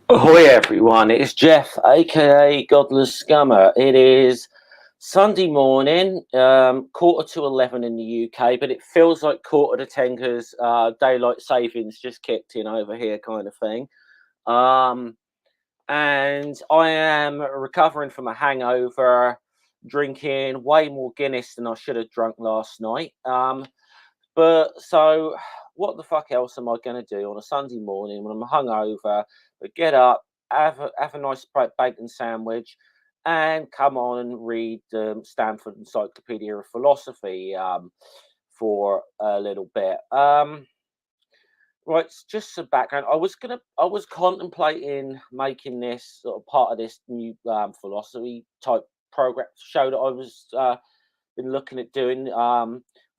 Ahoy everyone, it's Jeff, aka Godless Scummer. It is Sunday morning, 11:45 in the UK, but it feels like 9:45 because daylight savings just kicked in over here, kind of thing. And I am recovering from a hangover, drinking way more Guinness than I should have drunk last night. But so what the fuck else am I going to do on a Sunday morning when I'm hungover? But get up, have a nice bacon sandwich, and come on and read the Stanford Encyclopedia of Philosophy for a little bit. Right, just some background. I was contemplating making this sort of part of this new philosophy type program show that I was been looking at doing.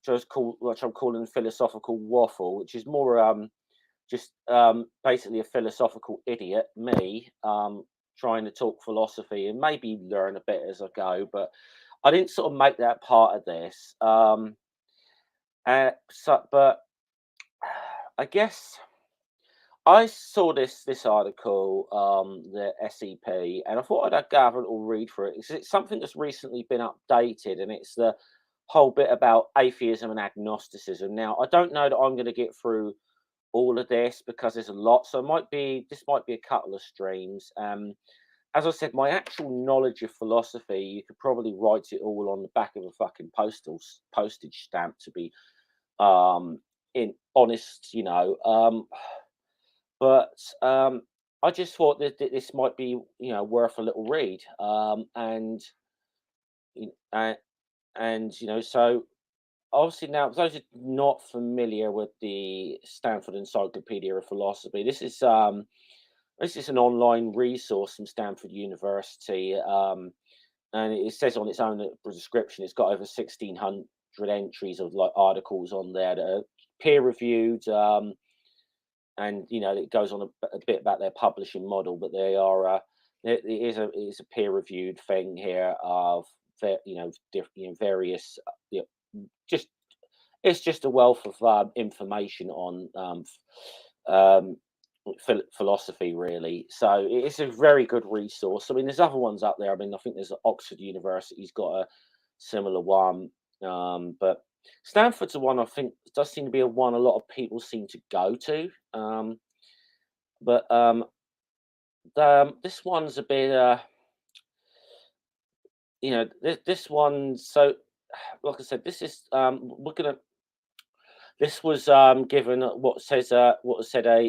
Which I'm calling philosophical waffle, which is more just basically a philosophical idiot, me, trying to talk philosophy and maybe learn a bit as I go. But I didn't sort of make that part of this. But I guess I saw this article, the SEP, and I thought I'd have a little read through it. It's something that's recently been updated, and it's the whole bit about atheism and agnosticism. Now, I don't know that I'm going to get through all of this because there's a lot, so this might be a couple of streams. As I said, my actual knowledge of philosophy, you could probably write it all on the back of a fucking postage stamp, to be honest, you know. But I just thought that this might be, you know, worth a little read. And you know, so obviously now, for those who are not familiar with the Stanford Encyclopedia of Philosophy, this is an online resource from Stanford University, and it says on its own description it's got over 1,600 entries of like articles on there that are peer reviewed, and you know it goes on a bit about their publishing model, but they are it is a peer reviewed thing here of various just it's just a wealth of information on philosophy, really. So it's a very good resource. I mean, there's other ones up there. I mean, I think there's Oxford University's got a similar one, but Stanford's the one I think does seem to be a one a lot of people seem to go to. But this one's a bit you know, this one, so like I said, this is this was given what says a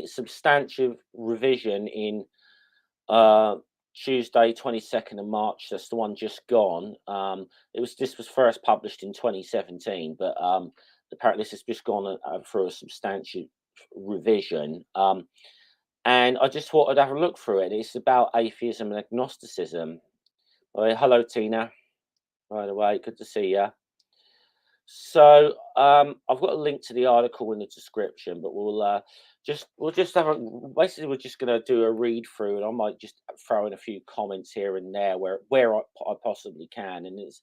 substantive revision in Tuesday 22nd of March. That's the one just gone. This was first published in 2017, but apparently this has just gone through a substantive revision. And I just thought I'd have a look through it. It's about atheism and agnosticism. Hello, Tina. By the way, good to see you. So I've got a link to the article in the description, but we're just we're just going to do a read through, and I might just throw in a few comments here and there where I possibly can. And it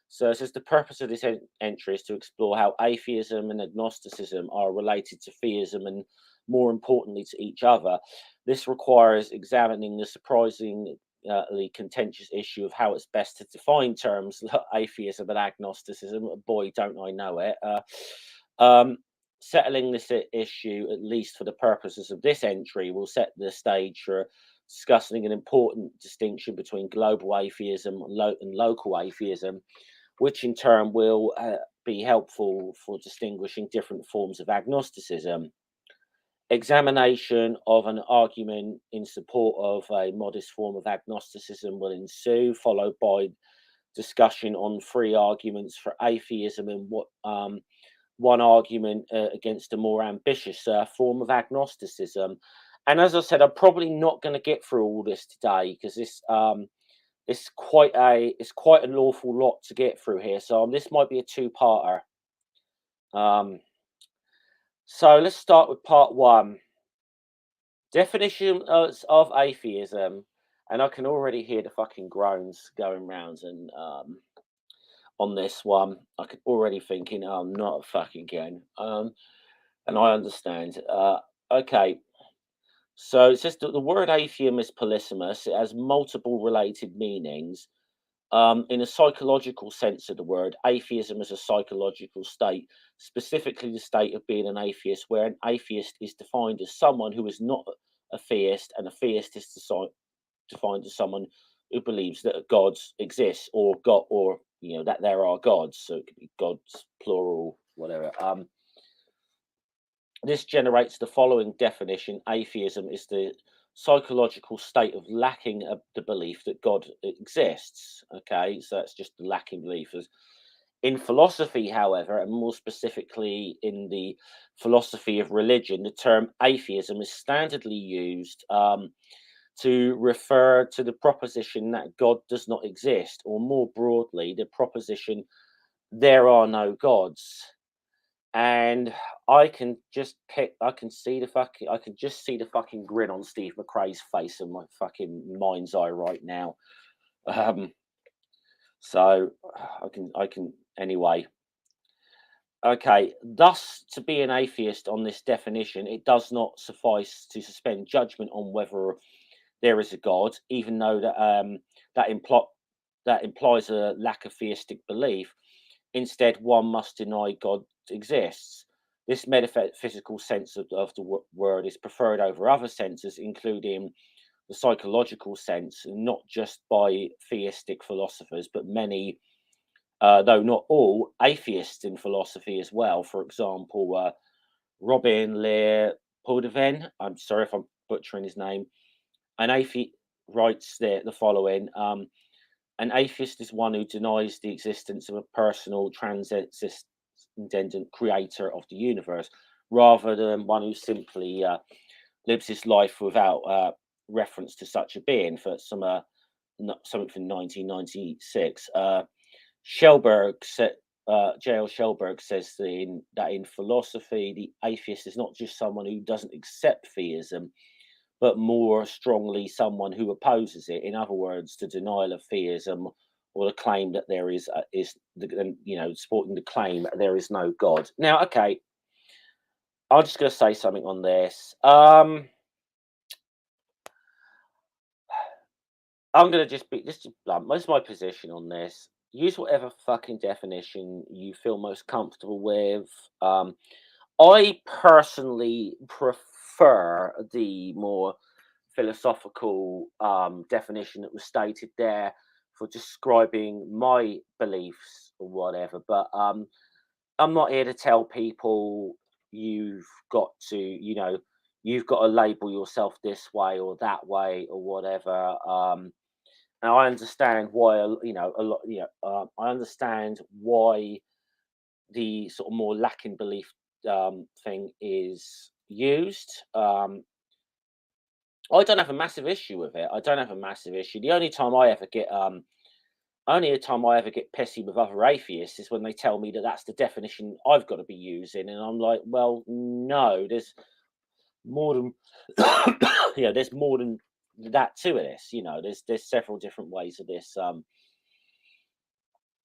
says the purpose of this entry is to explore how atheism and agnosticism are related to theism and, more importantly, to each other. This requires examining the surprisingly contentious issue of how it's best to define terms like atheism and agnosticism. Boy, don't I know it. Settling this issue, at least for the purposes of this entry, will set the stage for discussing an important distinction between global atheism and local atheism, which in turn will be helpful for distinguishing different forms of agnosticism. Examination of an argument in support of a modest form of agnosticism will ensue, followed by discussion on three arguments for atheism and one argument against a more ambitious form of agnosticism. And as I said, I'm probably not going to get through all this today because it's quite an awful lot to get through here. So this might be a two-parter. So let's start with part one. Definition of atheism, and I can already hear the fucking groans going round and on this one. I could already thinking, oh, not fucking again. And I understand. Okay. So it says that the word atheism is polysemous. It has multiple related meanings. In a psychological sense of the word, atheism is a psychological state, specifically the state of being an atheist, where an atheist is defined as someone who is not a theist, and a theist is defined as someone who believes that gods exist, or God, or that there are gods. So it could be gods plural, whatever. This generates the following definition: atheism is the psychological state of lacking the belief that God exists. Okay, so that's just the lacking belief. In philosophy, however, and more specifically in the philosophy of religion, the term atheism is standardly used to refer to the proposition that God does not exist, or more broadly, the proposition there are no gods. And I can just just see the fucking grin on Steve McRae's face in my fucking mind's eye right now. So I can anyway. Okay, thus to be an atheist on this definition, it does not suffice to suspend judgment on whether there is a God, even though that implies a lack of theistic belief. Instead, one must deny God exists. This metaphysical sense of the word is preferred over other senses, including the psychological sense, not just by theistic philosophers, but many, though not all, atheists in philosophy as well. For example, Robin Le Poudevin, I'm sorry if I'm butchering his name, an atheist writes the following. An atheist is one who denies the existence of a personal, transcendent creator of the universe, rather than one who simply lives his life without reference to such a being. For something from 1996, J.L. Schelberg says that in philosophy, the atheist is not just someone who doesn't accept theism, but more strongly someone who opposes it. In other words, the denial of theism, or the claim that there is supporting the claim that there is no God. Now, okay, I'm just going to say something on this. I'm going to just be blunt. Most of my position on this. Use whatever fucking definition you feel most comfortable with. I personally prefer the more philosophical definition that was stated there for describing my beliefs or whatever. But I'm not here to tell people you've got to label yourself this way or that way or whatever. And I understand why, I understand why the sort of more lacking belief thing is used. I don't have a massive issue with it. I don't have a massive issue. The only time I ever get pissy with other atheists is when they tell me that that's the definition I've got to be using, and I'm like, well, no, there's more than there's more than that to this. There's several different ways of this.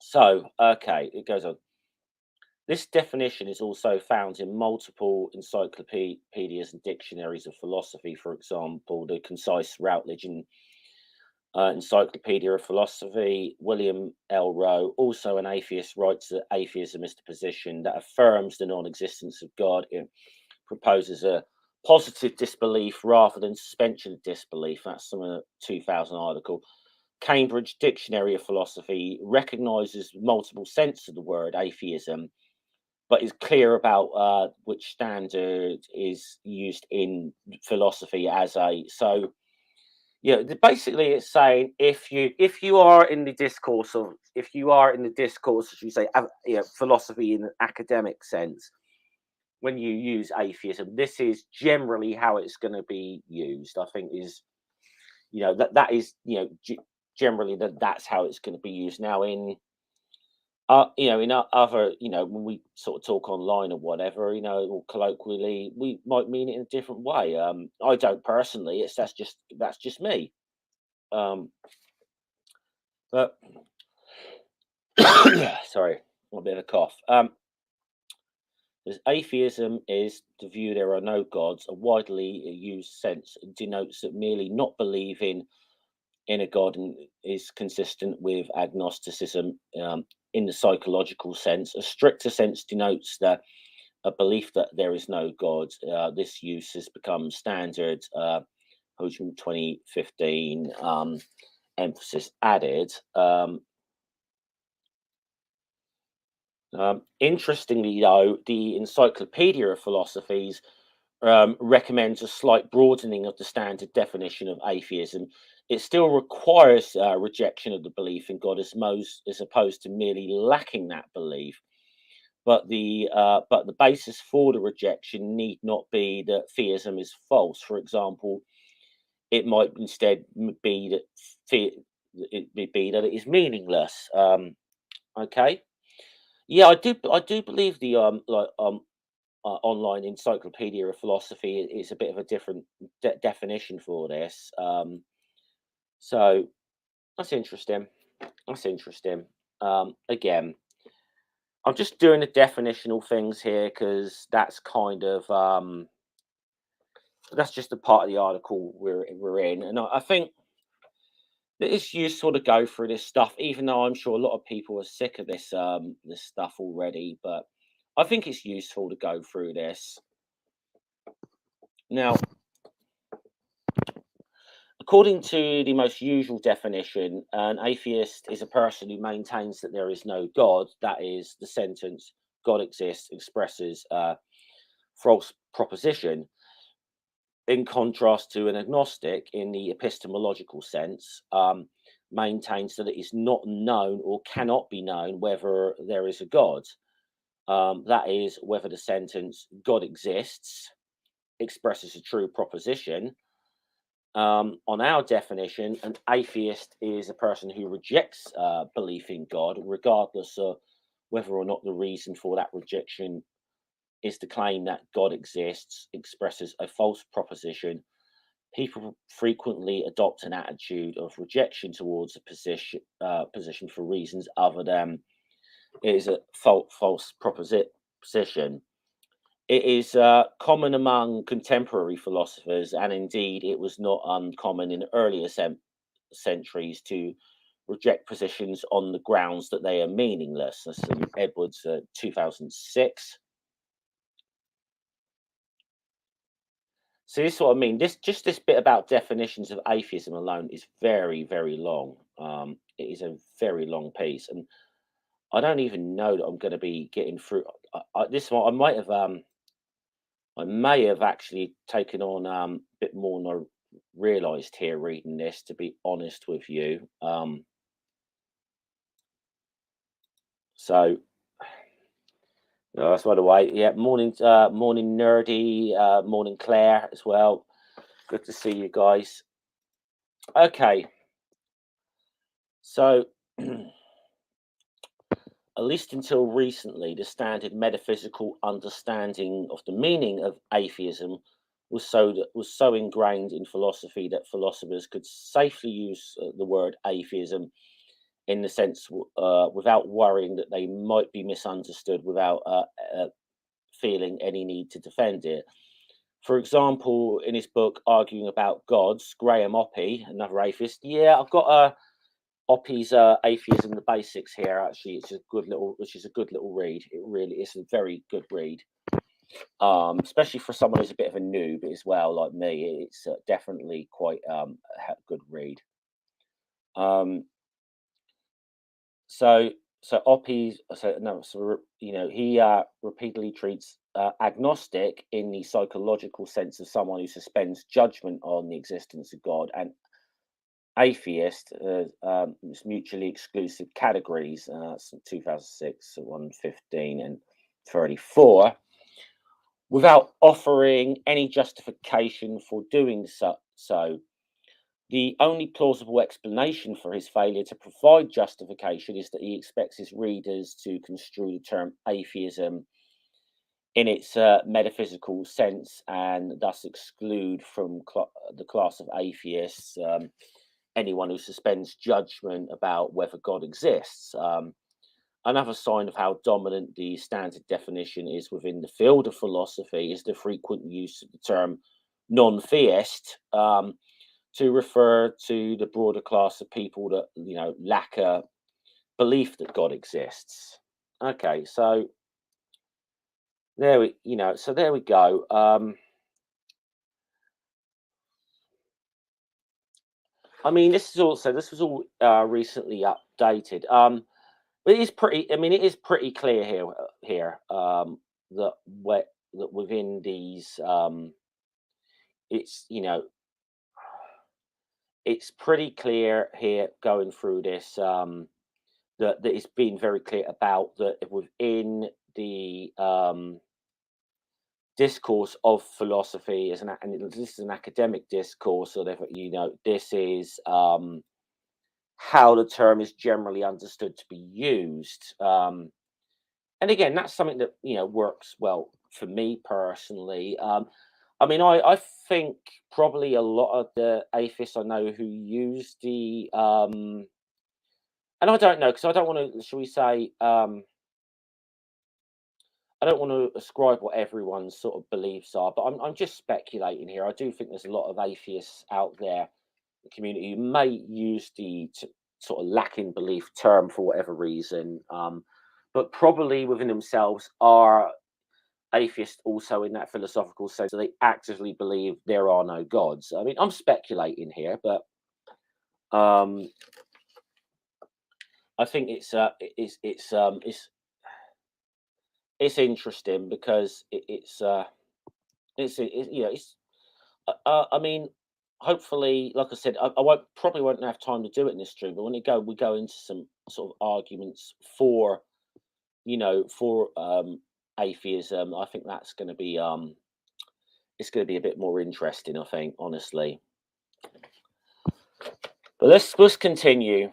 So okay, it goes on. This definition is also found in multiple encyclopedias and dictionaries of philosophy. For example, the Concise Routledge Encyclopedia of Philosophy. William L. Rowe, also an atheist, writes that atheism is the position that affirms the non-existence of God. It proposes a positive disbelief rather than suspension of disbelief. That's from a 2000 article. Cambridge Dictionary of Philosophy recognizes multiple senses of the word atheism. but is clear about which standard is used in philosophy as a so. Yeah, basically, it's saying if you are in the discourse of if you are in the discourse, as you say, philosophy in an academic sense, when you use atheism, this is generally how it's going to be used. I think is that is generally that's how it's going to be used. Now in in other, when we sort of talk online or whatever, or colloquially, we might mean it in a different way. I don't personally. That's just me. Um, but sorry, a bit of a cough. As atheism is the view there are no gods, a widely used sense denotes that merely not believing in a god is consistent with agnosticism in the psychological sense. A stricter sense denotes that a belief that there is no god. This use has become standard. 2015 emphasis added. Interestingly, though, the Encyclopedia of Philosophies recommends a slight broadening of the standard definition of atheism. It still requires rejection of the belief in God as opposed to merely lacking that belief. But the basis for the rejection need not be that theism is false. For example, it might instead be that it is meaningless. Okay. Yeah, I do believe the online encyclopedia of philosophy is a bit of a different definition for this. So that's interesting. That's interesting. Again, I'm just doing the definitional things here because that's kind of that's just a part of the article we're in, and I think that it's useful to go through this stuff, even though I'm sure a lot of people are sick of this stuff already. But I think it's useful to go through this. Now, according to the most usual definition, an atheist is a person who maintains that there is no God. That is, the sentence "God exists" expresses a false proposition. In contrast to an agnostic, in the epistemological sense, maintains that it is not known or cannot be known whether there is a God. That is, whether the sentence "God exists" expresses a true proposition. On our definition, an atheist is a person who rejects belief in God, regardless of whether or not the reason for that rejection is the claim that God exists, expresses a false proposition. People frequently adopt an attitude of rejection towards a position for reasons other than it is a false proposition. It is common among contemporary philosophers, and indeed it was not uncommon in earlier centuries to reject positions on the grounds that they are meaningless. That's in Edwards, 2006. So this is what I mean. This bit about definitions of atheism alone is very, very long. It is a very long piece, and I don't even know that I'm going to be getting through this one. I may have actually taken on a bit more than I realised here reading this. To be honest with you, so that's by the way. Yeah, morning, morning, nerdy, morning, Claire as well. Good to see you guys. Okay, so. At least until recently, the standard metaphysical understanding of the meaning of atheism was so ingrained in philosophy that philosophers could safely use the word atheism in the sense without worrying that they might be misunderstood without feeling any need to defend it. For example, in his book Arguing About Gods, Graham Oppy, another atheist, yeah, I've got a Oppy's Atheism: The Basics here. Actually, which is a good little read. It really is a very good read, especially for someone who's a bit of a noob as well, like me. It's definitely quite a good read. So so Oppie, so no, so he repeatedly treats agnostic in the psychological sense of someone who suspends judgment on the existence of God, and atheist as mutually exclusive categories. That's 2006, 115 and 34, without offering any justification for doing so. The only plausible explanation for his failure to provide justification is that he expects his readers to construe the term atheism in its metaphysical sense and thus exclude from the class of atheists anyone who suspends judgment about whether God exists. Another sign of how dominant the standard definition is within the field of philosophy is the frequent use of the term non-theist. To refer to the broader class of people that lack a belief that God exists. Okay, so there we go. I mean, this was all recently updated. It is pretty. I mean, it is pretty clear here that that within these it's it's pretty clear here going through this that it's been very clear about that within the discourse of philosophy and this is an academic discourse, so therefore this is how the term is generally understood to be used. And again, that's something that works well for me personally. I mean, I think probably a lot of the atheists I know who use the and I don't know because I don't want to, shall we say, I don't want to ascribe what everyone's sort of beliefs are, but I'm just speculating here. I do think there's a lot of atheists out there in the community who may use the sort of lacking belief term for whatever reason, but probably within themselves are atheists also in that philosophical sense. So they actively believe there are no gods. I mean, I'm speculating here, but um, I think it's interesting because it's I mean, hopefully, like I said, I won't have time to do it in this stream, but when we go into some sort of arguments for for atheism. I think that's going to be it's going to be a bit more interesting. I think, honestly. But let's continue.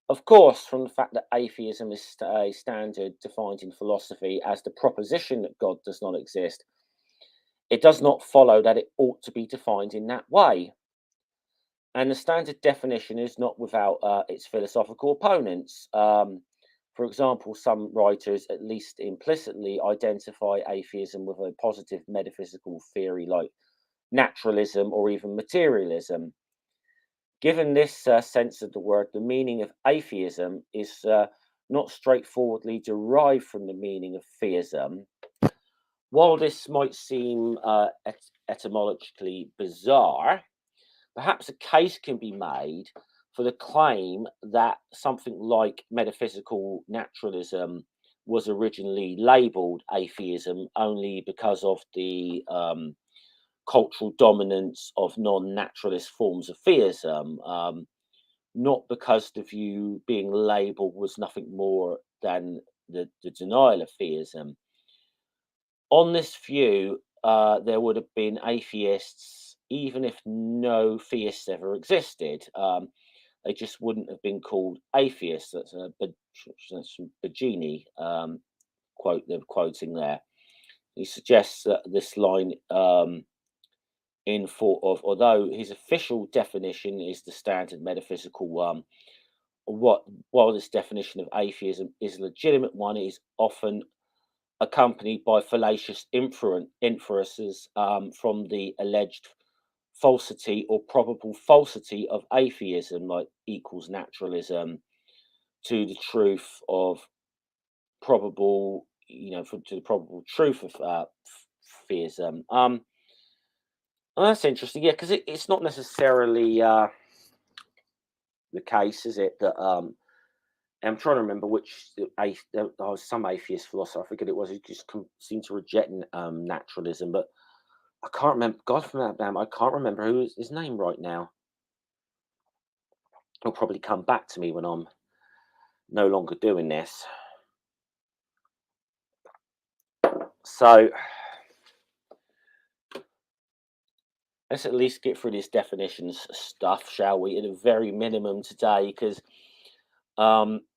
Of course, from the fact that atheism is a standard defined in philosophy as the proposition that God does not exist, it does not follow that it ought to be defined in that way. And the standard definition is not without its philosophical opponents. For example, some writers, at least implicitly, identify atheism with a positive metaphysical theory like naturalism or even materialism. Given this sense of the word, the meaning of atheism is not straightforwardly derived from the meaning of theism. While this might seem etymologically bizarre, perhaps a case can be made for the claim that something like metaphysical naturalism was originally labeled atheism only because of the cultural dominance of non-naturalist forms of theism, not because the view being labeled was nothing more than the denial of theism. On this view, there would have been atheists, even if no theists ever existed. They just wouldn't have been called atheists. That's from Bagini quote they're quoting there. He suggests that this line in thought of, although his official definition is the standard metaphysical one, while this definition of atheism is a legitimate one, it is often accompanied by fallacious inferences from the alleged falsity or probable falsity of atheism, like equals naturalism, to the truth of probable, to the probable truth of theism. And that's interesting, yeah, because it's not necessarily the case, is it, that I'm trying to remember which there was some atheist philosopher. I forget it was. Who just seemed to reject naturalism, but I can't remember. God from that damn, I can't remember who is his name right now. He'll probably come back to me when I'm no longer doing this. So let's at least get through this definitions stuff, shall we? At a very minimum today, because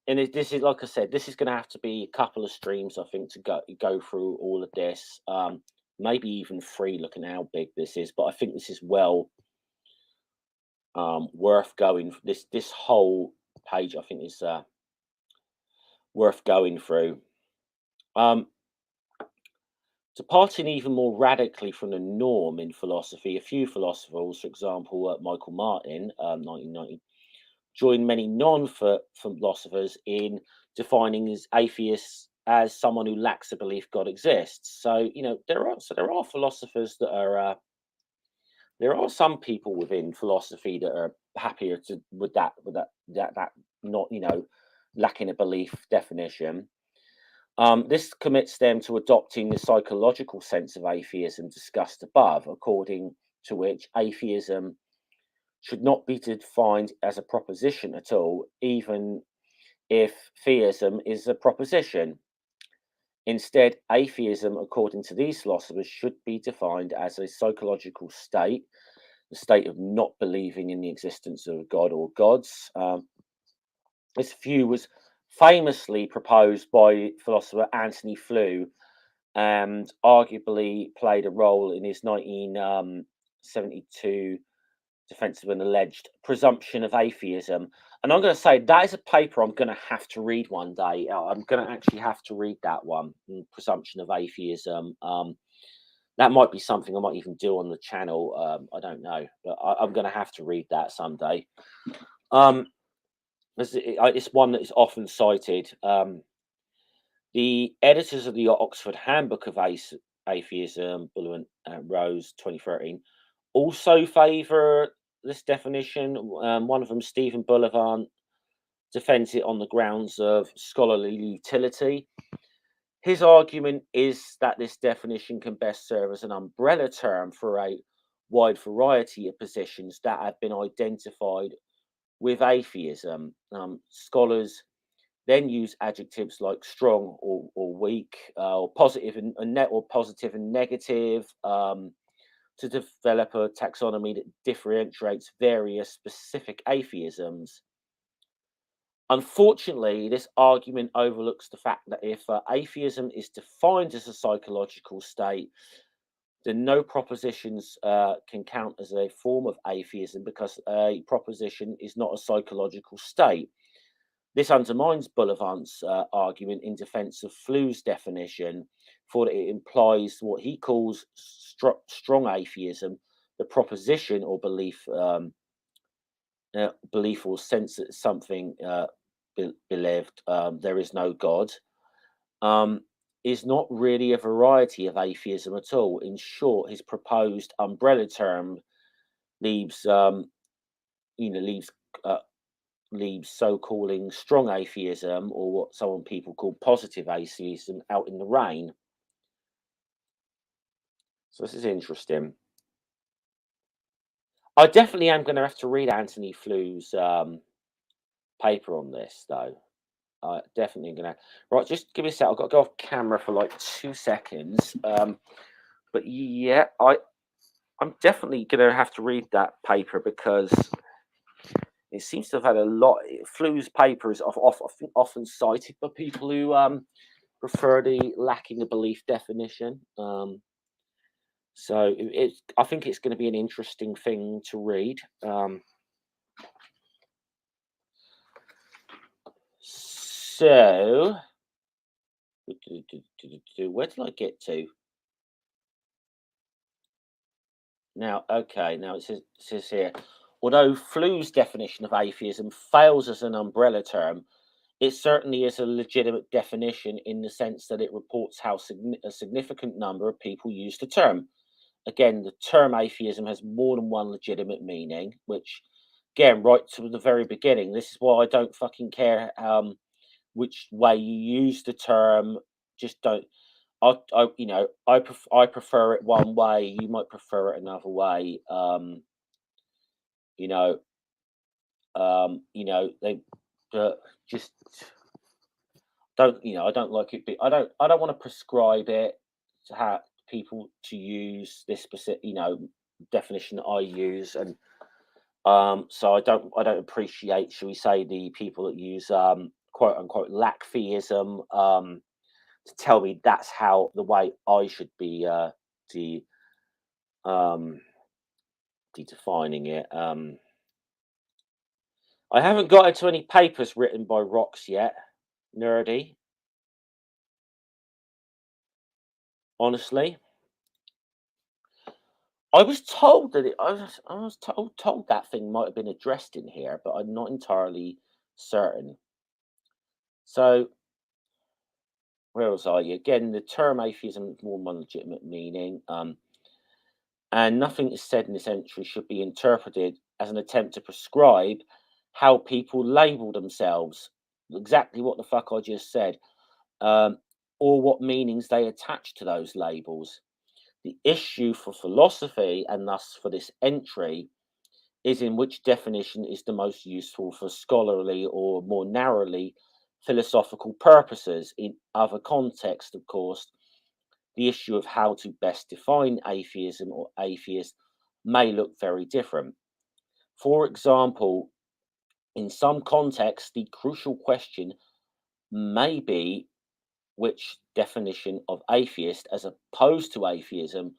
and this is, like I said, this is going to have to be a couple of streams, I think, to go through all of this. Maybe even 3, looking at how big this is. But I think this is well worth going. This whole page, I think, is worth going through. Departing even more radically from the norm in philosophy, a few philosophers, for example, Michael Martin, 1990, joined many non-philosophers in defining as atheists as someone who lacks a belief God exists. So there are philosophers that are there are some people within philosophy that are happier with that not lacking a belief definition. This commits them to adopting the psychological sense of atheism discussed above, according to which atheism should not be defined as a proposition at all, even if theism is a proposition. Instead, atheism, according to these philosophers, should be defined as a psychological state, the state of not believing in the existence of God or gods. This view was famously proposed by philosopher Anthony Flew and arguably played a role in his 1972 defense of an alleged presumption of atheism. And I'm going to say that is a paper I'm going to have to read one day. I'm going to actually have to read that one, presumption of atheism. That might be something I might even do on the channel. I don't know, but I'm going to have to read that someday. It's one that is often cited. The editors of the Oxford Handbook of Atheism, Bullivan Rose, 2013, also favour this definition. One of them, Stephen Bullivant, defends it on the grounds of scholarly utility. His argument is that this definition can best serve as an umbrella term for a wide variety of positions that have been identified with atheism. Scholars then use adjectives like strong or weak, or positive or positive and negative, to develop a taxonomy that differentiates various specific atheisms. Unfortunately, this argument overlooks the fact that if atheism is defined as a psychological state, then no propositions can count as a form of atheism, because a proposition is not a psychological state. This undermines Bullivant's argument in defense of Flew's definition, for it implies what he calls strong atheism, the proposition or belief or sense that something believed, there is no God, is not really a variety of atheism at all. In short, his proposed umbrella term leaves so-calling strong atheism, or what some people call positive atheism, out in the rain. So this is interesting. I definitely am going to have to read Anthony Flew's paper on this, though. Definitely going to. Right, just give me a sec. I've got to go off camera for like 2 seconds. But yeah, I'm definitely going to have to read that paper, because it seems to have had a lot. Flew's paper is often cited by people who prefer the lacking a belief definition. So I think it's going to be an interesting thing to read. So where did I get to? Now, okay, now it says here, although Flew's definition of atheism fails as an umbrella term, it certainly is a legitimate definition, in the sense that it reports how a significant number of people use the term. Again, the term atheism has more than one legitimate meaning, which, again, right to the very beginning, this is why I don't fucking care which way you use the term. Just don't. I prefer it one way. You might prefer it another way. You know, they just don't. I don't like it. I don't want to prescribe it to have people to use this specific, definition that I use, and so I don't appreciate, shall we say, the people that use quote unquote lack theism to tell me that's how the way I should be de um defining it. I haven't got into any papers written by rocks yet, nerdy, honestly. I was told that I was told that thing might have been addressed in here, but I'm not entirely certain. So where was I? Again, the term atheism has more one legitimate meaning, and nothing is said in this entry should be interpreted as an attempt to prescribe how people label themselves. Exactly what the fuck I just said, um, or what meanings they attach to those labels. The issue for philosophy, and thus for this entry, is in which definition is the most useful for scholarly or more narrowly philosophical purposes. In other contexts, of course, the issue of how to best define atheism or atheist may look very different. For example, in some contexts, the crucial question may be which definition of atheist, as opposed to atheism,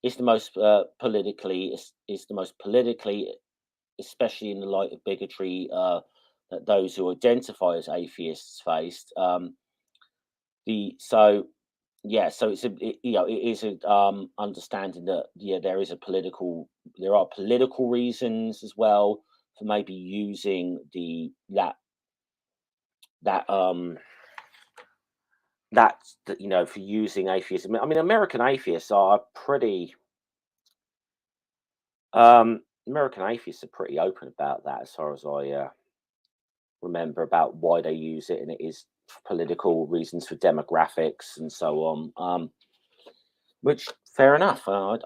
is the most is the most politically, especially in the light of bigotry that those who identify as atheists faced. The so Yeah, so it is a understanding that there are political reasons as well for maybe using the that for using atheism. I mean, American atheists are pretty American atheists are pretty open about that, as far as I remember, about why they use it, and it is for political reasons, for demographics and so on. Which fair enough. I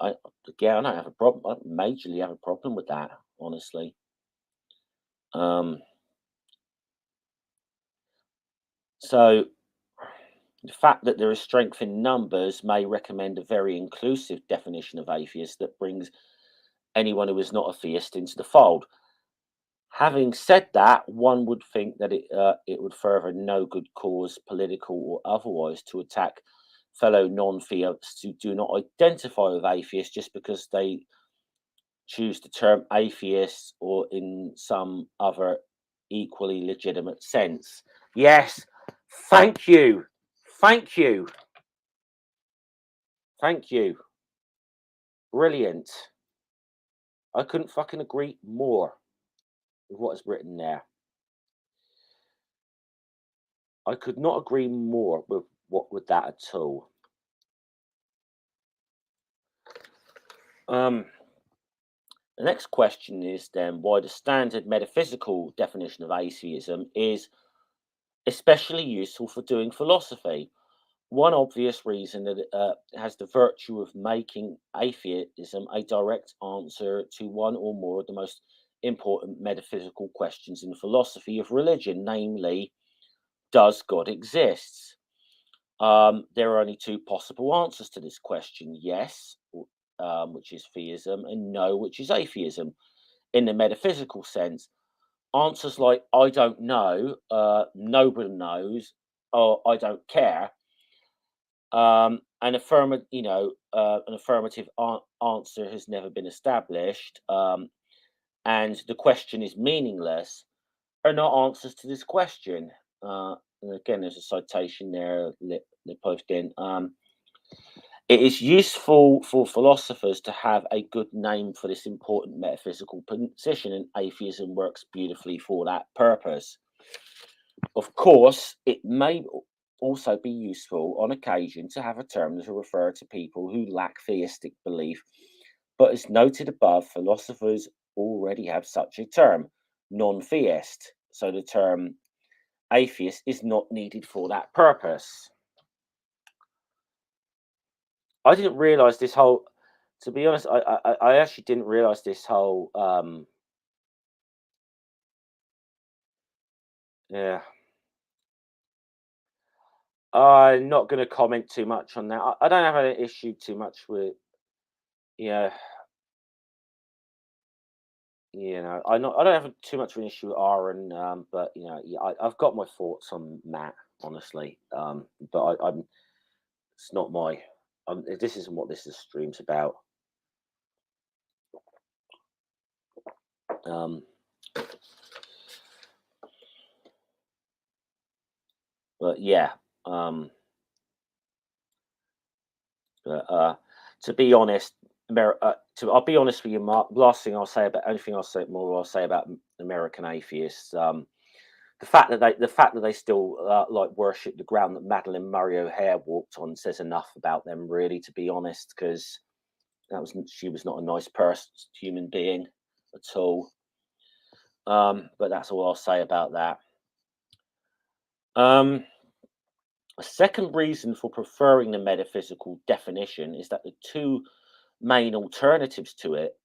don't have a problem. I majorly have a problem with that, honestly. Um, so the fact that there is strength in numbers may recommend a very inclusive definition of atheist that brings anyone who is not a theist into the fold. Having said that, one would think that it would further no good cause, political or otherwise, to attack fellow non-theists who do not identify with atheists just because they choose the term atheist or in some other equally legitimate sense. Yes, thank you, thank you, thank you. Brilliant. I couldn't fucking agree more with what is written there. I could not agree more with that at all. Um, the next question is then why the standard metaphysical definition of atheism is especially useful for doing philosophy. One obvious reason that it has the virtue of making atheism a direct answer to one or more of the most important metaphysical questions in philosophy of religion, namely, does God exist? There are only two possible answers to this question: yes, which is theism, and no, which is atheism. In the metaphysical sense, answers like "I don't know," "Nobody knows," or "I don't care," an affirmative answer has never been established, and the question is meaningless, are not answers to this question. And again, there's a citation there, they posted in. It is useful for philosophers to have a good name for this important metaphysical position, and atheism works beautifully for that purpose. Of course, it may also be useful on occasion to have a term to refer to people who lack theistic belief, but as noted above, philosophers already have such a term, non theist. So the term atheist is not needed for that purpose. I didn't realize this whole. To be honest, I actually didn't realize this whole. Yeah, I'm not going to comment too much on that. I don't have an issue too much with. Yeah, I don't have too much of an issue with Aaron, but yeah, I've got my thoughts on Matt, honestly. But I'm it's not my. This isn't what this stream's about. Um, but yeah, but to be honest, I'll be honest with you, Mark. Last thing I'll say about anything I'll say about American atheists. The fact that they still like worship the ground that Madeline Murray O'Hare walked on says enough about them, really. To be honest, because she was not a nice person, human being at all. But that's all I'll say about that. A second reason for preferring the metaphysical definition is that the two main alternatives to it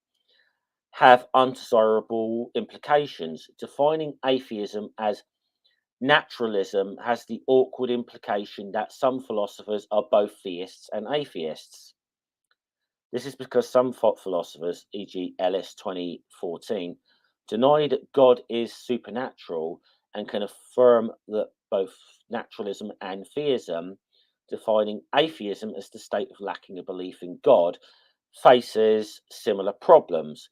have undesirable implications. Defining atheism as naturalism has the awkward implication that some philosophers are both theists and atheists. This is because some philosophers, e.g., Ellis 2014, deny that God is supernatural and can affirm that both naturalism and theism, defining atheism as the state of lacking a belief in God, faces similar problems.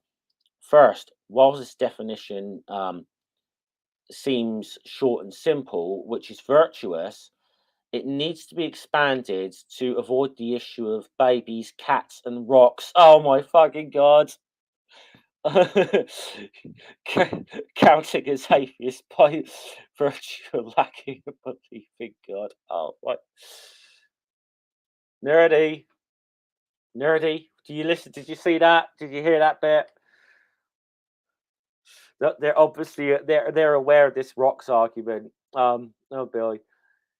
First, while this definition seems short and simple, which is virtuous, it needs to be expanded to avoid the issue of babies, cats, and rocks. Oh my fucking god! Counting as atheist by virtue of lacking a belief in God. Oh, what nerdy, nerdy? Do you listen? Did you see that? Did you hear that bit? They're obviously they're aware of this rocks argument. Oh boy.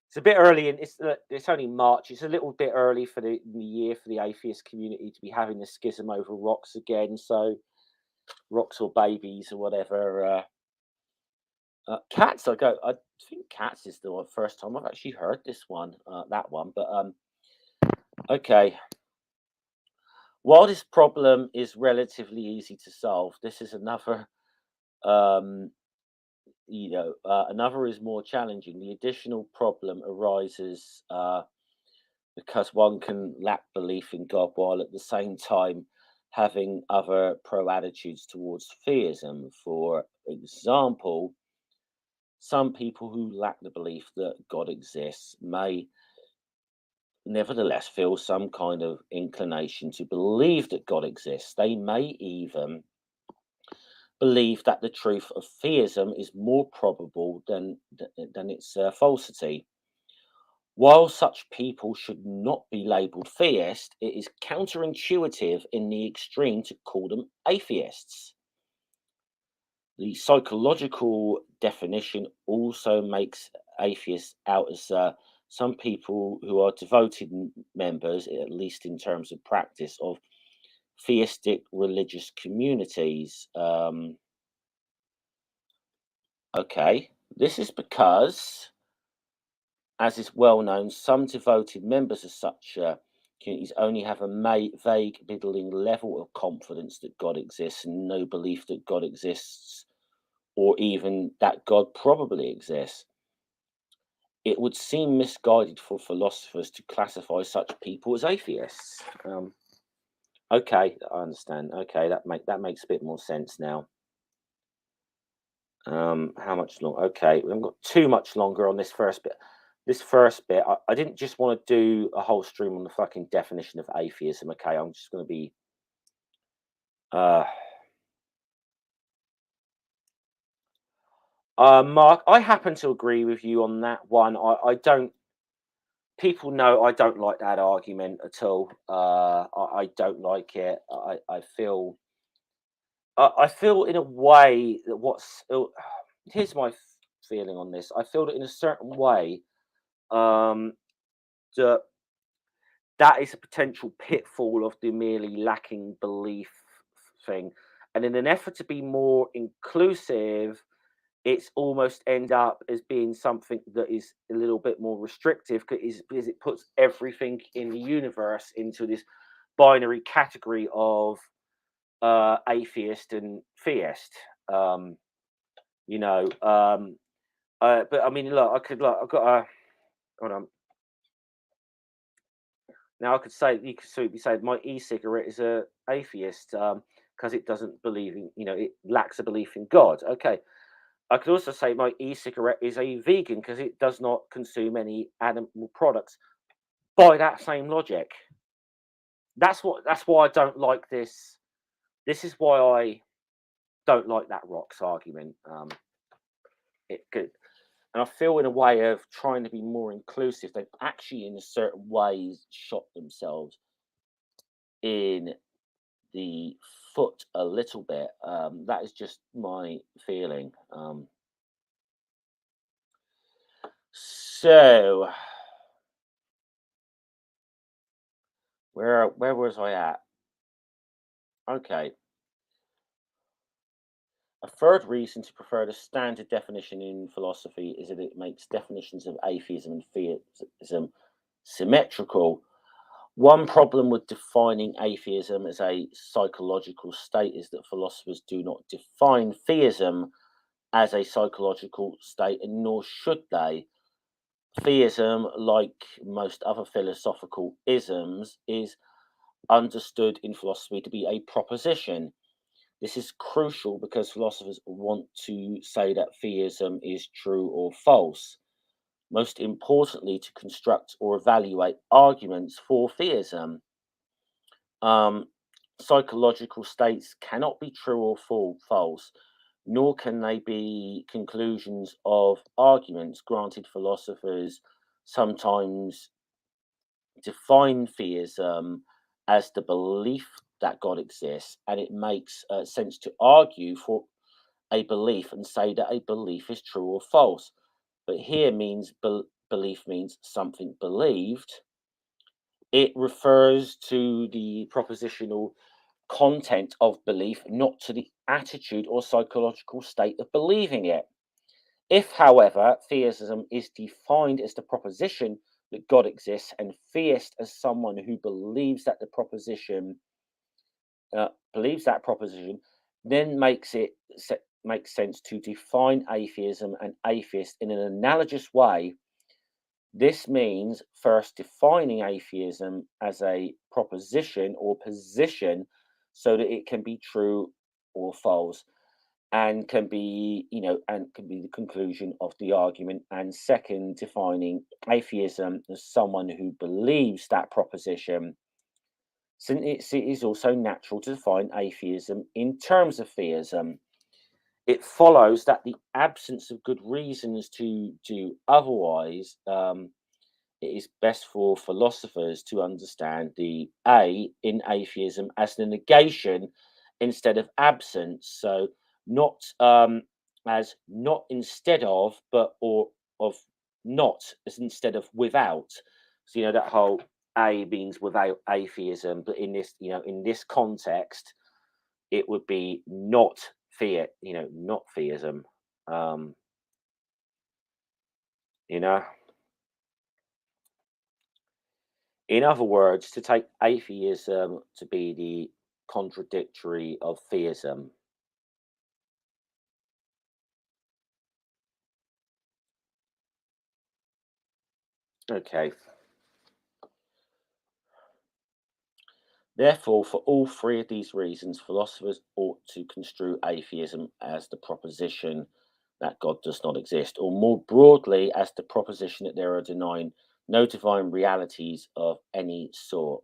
It's a bit early, and it's only March. It's a little bit early for the year for the atheist community to be having the schism over rocks again. So rocks or babies or whatever. Cats, I think cats is the first time I've actually heard this one, that one. But okay. While this problem is relatively easy to solve, this is another. Um, another is more challenging. The additional problem arises. Because one can lack belief in God while at the same time having other pro attitudes towards theism. For example, some people who lack the belief that God exists may nevertheless feel some kind of inclination to believe that God exists. They may even believe that the truth of theism is more probable than its falsity. While such people should not be labeled theist, it is counterintuitive in the extreme to call them atheists. The psychological definition also makes atheists out as some people who are devoted members, at least in terms of practice, of theistic religious communities. Okay, this is because, as is well known, some devoted members of such communities only have a vague, middling level of confidence that God exists and no belief that God exists or even that God probably exists. It would seem misguided for philosophers to classify such people as atheists. Okay, I understand. Okay, that makes a bit more sense now. How much longer? Okay, we haven't got too much longer on this first bit. I didn't just want to do a whole stream on the fucking definition of atheism. Okay, I'm just going to be. Uh, Mark, I happen to agree with you on that one. I don't. People know I don't like that argument at all. I don't like it. I feel in a way that here's my feeling on this. I feel that in a certain way, that that is a potential pitfall of the merely lacking belief thing. And in an effort to be more inclusive, it's almost end up as being something that is a little bit more restrictive because it puts everything in the universe into this binary category of atheist and theist. You know, but I mean, look, I've got a, hold on. Now I could say you could simply say my e-cigarette is a atheist because it doesn't believe in, it lacks a belief in God. Okay, I could also say my e-cigarette is a vegan because it does not consume any animal products. By that same logic, that's why I don't like this. This is why I don't like that rocks argument. It could, and I feel in a way of trying to be more inclusive, they've actually, in a certain ways, shot themselves in the foot a little bit. That is just my feeling. So where was I at? Okay. A third reason to prefer the standard definition in philosophy is that it makes definitions of atheism and theism symmetrical. One problem with defining atheism as a psychological state is that philosophers do not define theism as a psychological state, and nor should they. Theism, like most other philosophical isms, is understood in philosophy to be a proposition. This is crucial because philosophers want to say that theism is true or false. Most importantly, to construct or evaluate arguments for theism. Um, Psychological states cannot be true or false, nor can they be conclusions of arguments. Granted, philosophers sometimes define theism as the belief that God exists, and it makes sense to argue for a belief and say that a belief is true or false. But here means belief means something believed. It refers to the propositional content of belief, not to the attitude or psychological state of believing it. If, however, theism is defined as the proposition that God exists, and theist as someone who believes that proposition, then makes sense to define atheism and atheist in an analogous way. This means first defining atheism as a proposition or position so that it can be true or false and can be, the conclusion of the argument. And second, defining atheism as someone who believes that proposition. Since it is also natural to define atheism in terms of theism, it follows that the absence of good reasons to do otherwise, it is best for philosophers to understand the A in atheism as the negation instead of absence. So not as not instead of, but or of not as instead of without. So that whole A means without atheism, but in this context, it would be not not theism. Um, you know. In other words, to take atheism to be the contradictory of theism. Okay. Therefore, for all three of these reasons, philosophers ought to construe atheism as the proposition that God does not exist, or more broadly, as the proposition that there are no divine realities of any sort.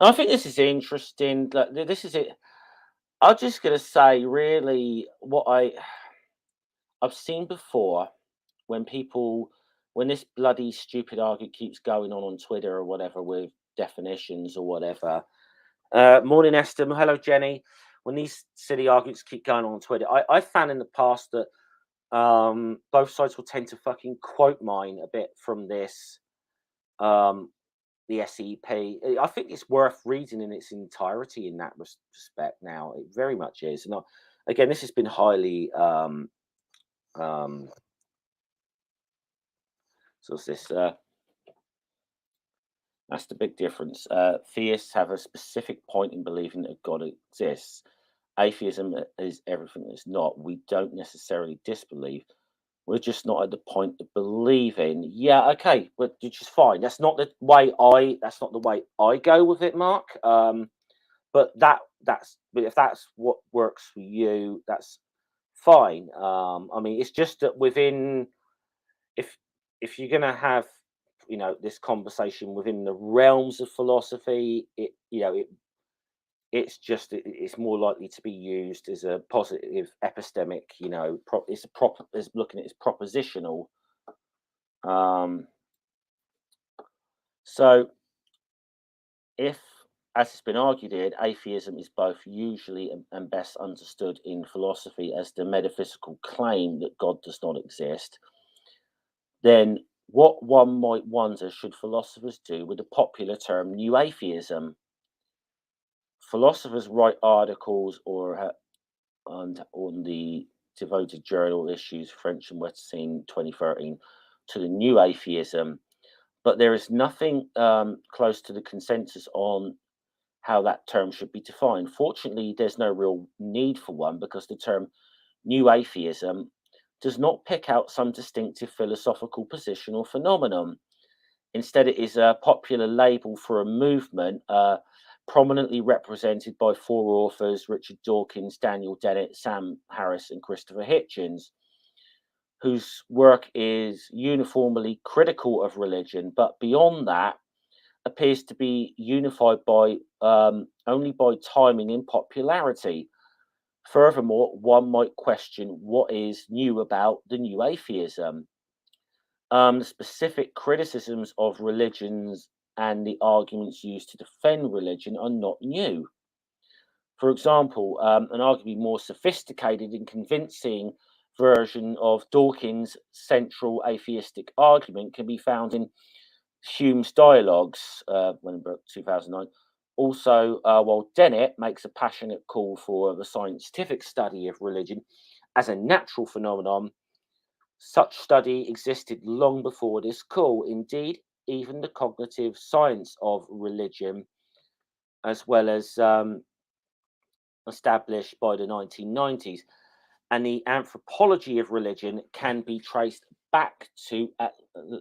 And I think this is interesting. This is it. I'm just going to say, really, what I've seen before when this bloody stupid argument keeps going on Twitter or whatever with definitions or whatever. Morning, Esther. Hello, Jenny. When these silly arguments keep going on Twitter, I found in the past that Both sides will tend to fucking quote mine a bit from this. Um, the SEP. I think it's worth reading in its entirety in that respect. Now it very much is. And again, this has been highly. So it's this. That's the big difference. Theists have a specific point in believing that God exists. Atheism is everything that's not. We don't necessarily disbelieve. We're just not at the point of believing. Yeah, okay, but which is fine. That's not the way I. That's not the way I go with it, Mark. But but if that's what works for you, that's fine. I mean, it's just that within if you're gonna have this conversation within the realms of philosophy, it's more likely to be used as a positive epistemic. It's a proper. It's looking at it as propositional. Um, so if, as it's been argued here, atheism is both usually and best understood in philosophy as the metaphysical claim that God does not exist, then what one might wonder should philosophers do with the popular term new atheism? Philosophers write articles on the devoted journal Issues French and Western 2013 to the new atheism, but there is nothing close to the consensus on how that term should be defined. Fortunately, there's no real need for one because the term new atheism does not pick out some distinctive philosophical position or phenomenon. Instead, it is a popular label for a movement prominently represented by four authors: Richard Dawkins, Daniel Dennett, Sam Harris, and Christopher Hitchens, whose work is uniformly critical of religion, but beyond that, appears to be unified by only by timing and popularity. Furthermore, one might question what is new about the new atheism. The specific criticisms of religions and the arguments used to defend religion are not new. For example, an arguably more sophisticated and convincing version of Dawkins' central atheistic argument can be found in Hume's Dialogues, Wenberg 2009. Also, while Dennett makes a passionate call for the scientific study of religion as a natural phenomenon, such study existed long before this call. Indeed, even the cognitive science of religion, as well as established by the 1990s, and the anthropology of religion can be traced back to at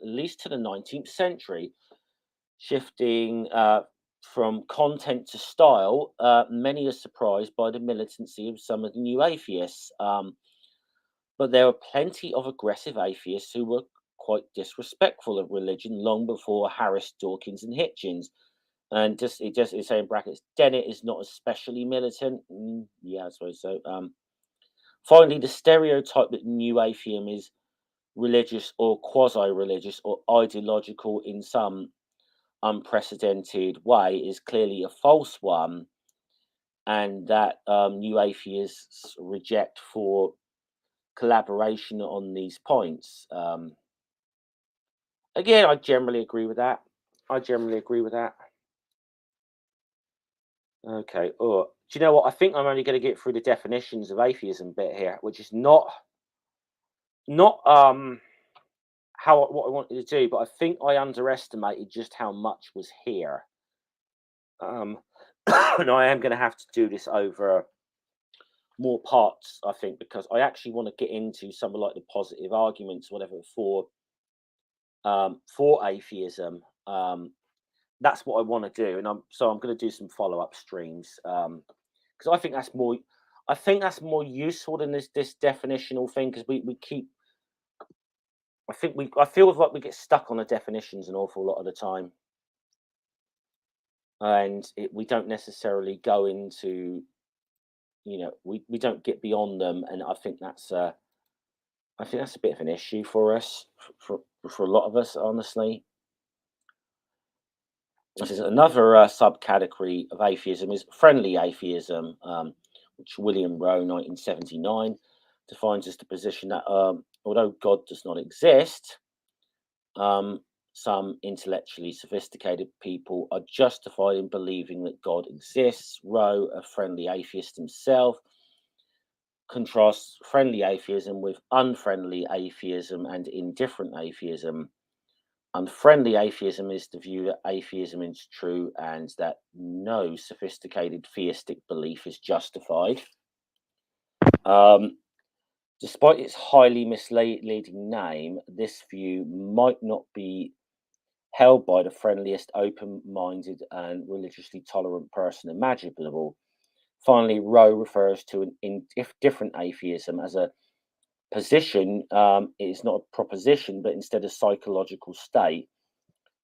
least to the 19th century. Shifting from content to style, many are surprised by the militancy of some of the new atheists. But there were plenty of aggressive atheists who were quite disrespectful of religion long before Harris, Dawkins, and Hitchens. And it's saying in brackets, Dennett is not especially militant. Yeah, I suppose so. Finally, the stereotype that new atheism is religious or quasi-religious or ideological in some unprecedented way is clearly a false one, and that new atheists reject for collaboration on these points. Again, I generally agree with that. I generally agree with that. Okay. Oh, do you know what? I think I'm only going to get through the definitions of atheism bit here, which is not what I wanted to do, but I think I underestimated just how much was here. And I am going to have to do this over more parts, I think, because I actually want to get into some of like the positive arguments, whatever, for atheism. That's what I want to do, and I'm going to do some follow-up streams because I think that's more. I think that's more useful than this definitional thing because we keep. I feel like we get stuck on the definitions an awful lot of the time, and we don't necessarily go into. We don't get beyond them, and I think that's a bit of an issue for us, for a lot of us, honestly. This is another subcategory of atheism is friendly atheism, which William Rowe, 1979, defines as the position that although God does not exist, um, some intellectually sophisticated people are justified in believing that God exists. Rowe, a friendly atheist himself, contrasts friendly atheism with unfriendly atheism and indifferent atheism. Unfriendly atheism is the view that atheism is true and that no sophisticated theistic belief is justified. Um, Despite its highly misleading name, this view might not be held by the friendliest, open minded, and religiously tolerant person imaginable. Finally, Rowe refers to an indifferent atheism as a position. It is not a proposition, but instead a psychological state,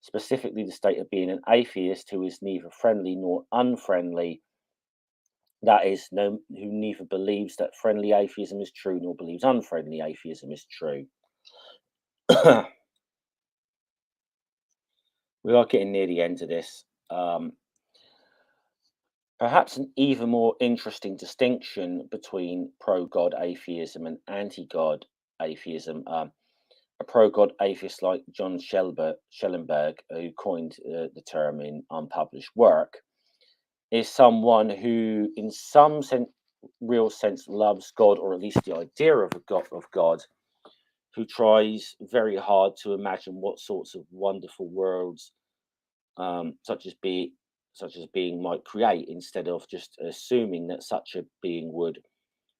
specifically the state of being an atheist who is neither friendly nor unfriendly. That is, no, who neither believes that friendly atheism is true nor believes unfriendly atheism is true. We are getting near the end of this. Perhaps an even more interesting distinction between pro God atheism and anti God atheism. A pro God atheist like John Schellenberg, who coined the term in unpublished work, is someone who, in some real sense, loves God, or at least the idea of God, who tries very hard to imagine what sorts of wonderful worlds, such as being might create, instead of just assuming that such a being would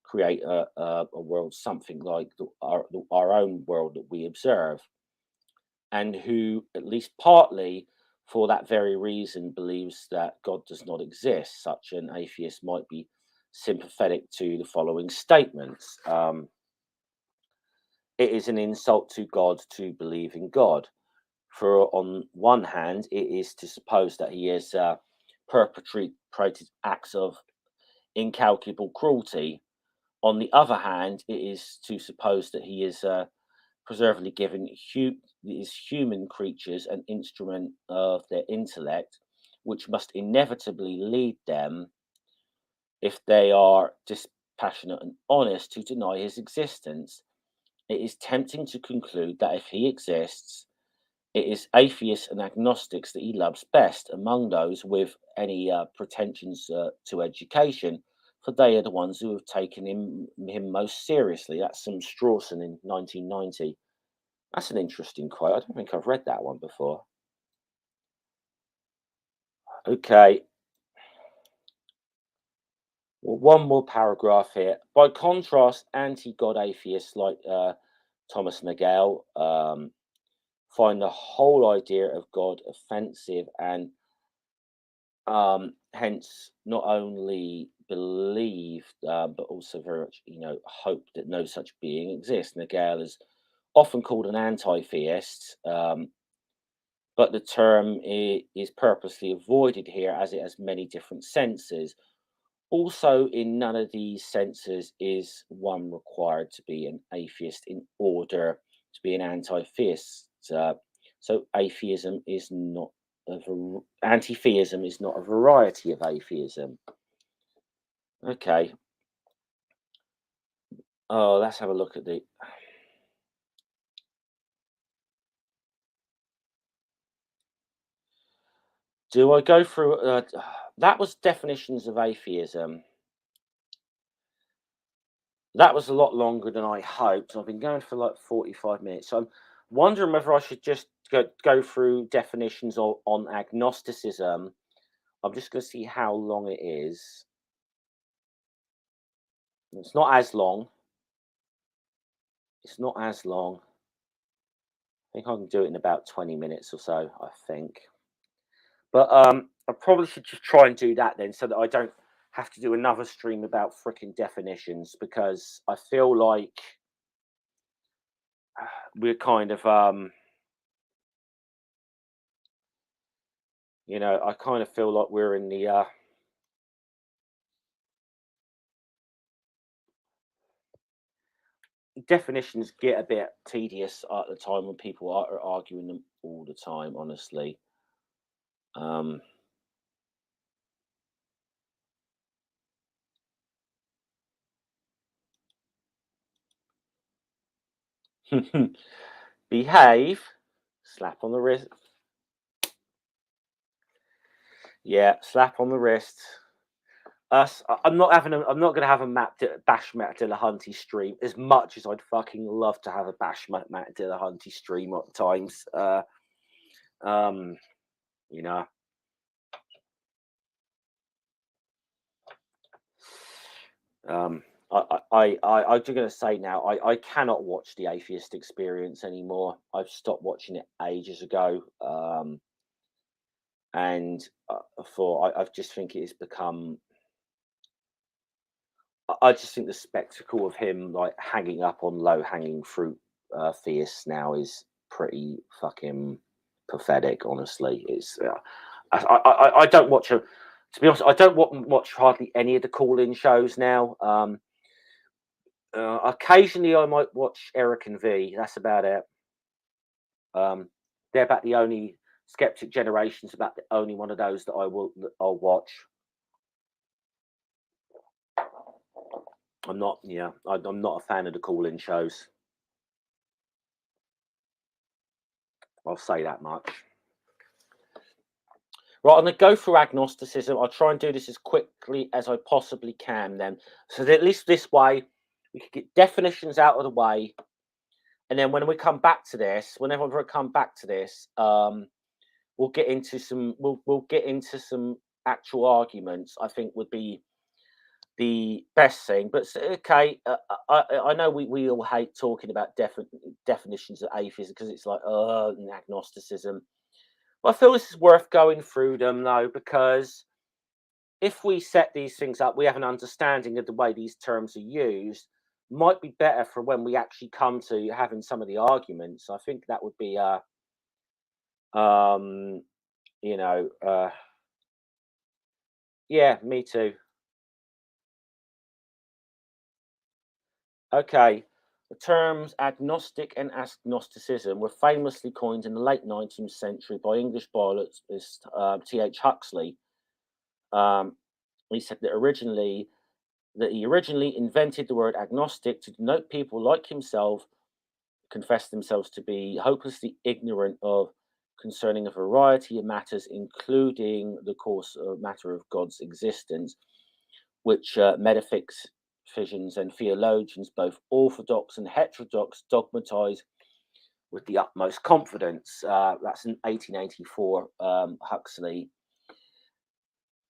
create a world something like our own world that we observe, and who, at least partly for that very reason, believes that God does not exist. Such an atheist might be sympathetic to the following statements. It is an insult to God to believe in God. For on one hand, it is to suppose that he has perpetrated acts of incalculable cruelty. On the other hand, it is to suppose that he is preservedly given these human creatures an instrument of their intellect, which must inevitably lead them, if they are dispassionate and honest, to deny his existence. It is tempting to conclude that if he exists, it is atheists and agnostics that he loves best among those with any pretensions to education, for they are the ones who have taken him most seriously. That's from Strawson in 1990. That's an interesting quote. I don't think I've read that one before. Okay, well, one more paragraph here. By contrast, anti-God atheists like Thomas Nagel find the whole idea of God offensive, and hence not only believe but also very much hope that no such being exists. Nagel is often called an anti-theist, but the term is purposely avoided here as it has many different senses. Also, in none of these senses is one required to be an atheist in order to be an anti-theist. So atheism is not anti-theism is not a variety of atheism. Okay. Oh, let's have a look at the. Do I go through? That was definitions of atheism. That was a lot longer than I hoped. I've been going for like 45 minutes. So I'm wondering whether I should just go through definitions on agnosticism. I'm just going to see how long it is. It's not as long. It's not as long. I think I can do it in about 20 minutes or so, I think. But I probably should just try and do that then, so that I don't have to do another stream about freaking definitions, because I feel like we're kind of I kind of feel like we're in the definitions get a bit tedious at the time when people are arguing them all the time, honestly. Um, Behave. Slap on the wrist. Yeah, slap on the wrist. I'm not having. I'm not going to have a Bash Matt Dillahunty stream as much as I'd fucking love to have a Bash Matt Dillahunty stream at times. You know. I'm just going to say now, I cannot watch the Atheist Experience anymore. I've stopped watching it ages ago. And I just think it has become. I just think the spectacle of him like hanging up on low hanging fruit theists now is pretty fucking pathetic. Honestly, it's. I don't watch a. To be honest, I don't watch hardly any of the call-in shows now. Occasionally, I might watch Eric and V. That's about it. They're about the only Skeptic Generation's about the only one of those that I'll watch. I'm not. Yeah, I'm not a fan of the call-in shows. I'll say that much. Right, I'm going to go through agnosticism. I'll try and do this as quickly as I possibly can then. So that at least this way, we can get definitions out of the way. And then when we come back to this, whenever we come back to this, we'll get into some, we'll get into some actual arguments, I think would be the best thing. But okay, I know we all hate talking about definitions of atheism because it's like, agnosticism. I feel this is worth going through them though, because if we set these things up, we have an understanding of the way these terms are used. Might be better for when we actually come to having some of the arguments. I think that would be yeah, me too. Okay. The terms agnostic and agnosticism were famously coined in the late 19th century by English biologist T.H. Huxley. He said that he originally invented the word agnostic to denote people like himself confess themselves to be hopelessly ignorant of concerning a variety of matters, including the course of matter of God's existence, which metaphysicians and theologians, both orthodox and heterodox, dogmatize with the utmost confidence. That's in 1884, Huxley.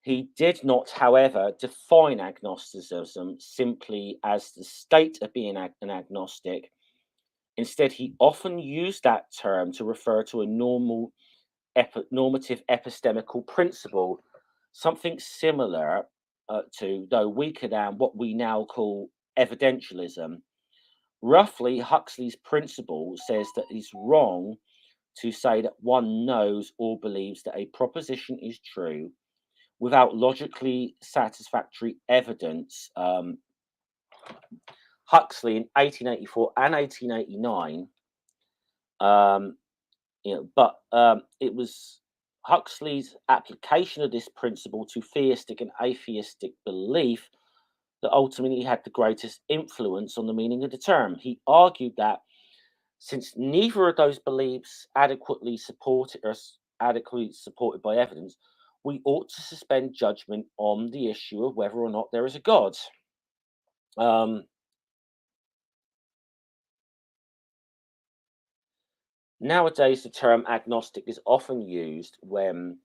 He did not, however, define agnosticism simply as the state of being an agnostic. Instead, he often used that term to refer to a normative epistemical principle, something similar to, though weaker than, what we now call evidentialism. Roughly, Huxley's principle says that it's wrong to say that one knows or believes that a proposition is true without logically satisfactory evidence. Huxley in 1884 and 1889, it was Huxley's application of this principle to theistic and atheistic belief that ultimately had the greatest influence on the meaning of the term. He argued that since neither of those beliefs adequately supported by evidence, we ought to suspend judgment on the issue of whether or not there is a God. Nowadays, the term agnostic is often used when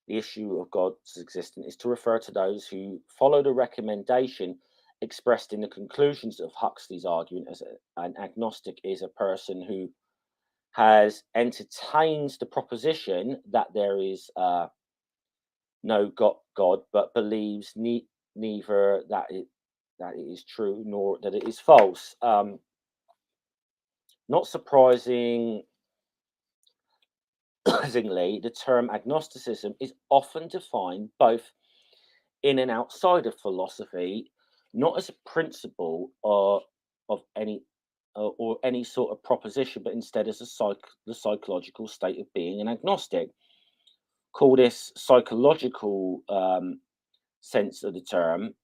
the issue of God's existence is to refer to those who follow the recommendation expressed in the conclusions of Huxley's argument, as an agnostic is a person who has entertained the proposition that there is no God, but believes neither that it is true nor that it is false. Not surprisingly, the term agnosticism is often defined both in and outside of philosophy, not as a principle of any or any sort of proposition, but instead as the psychological state of being an agnostic. Call this psychological sense of the term.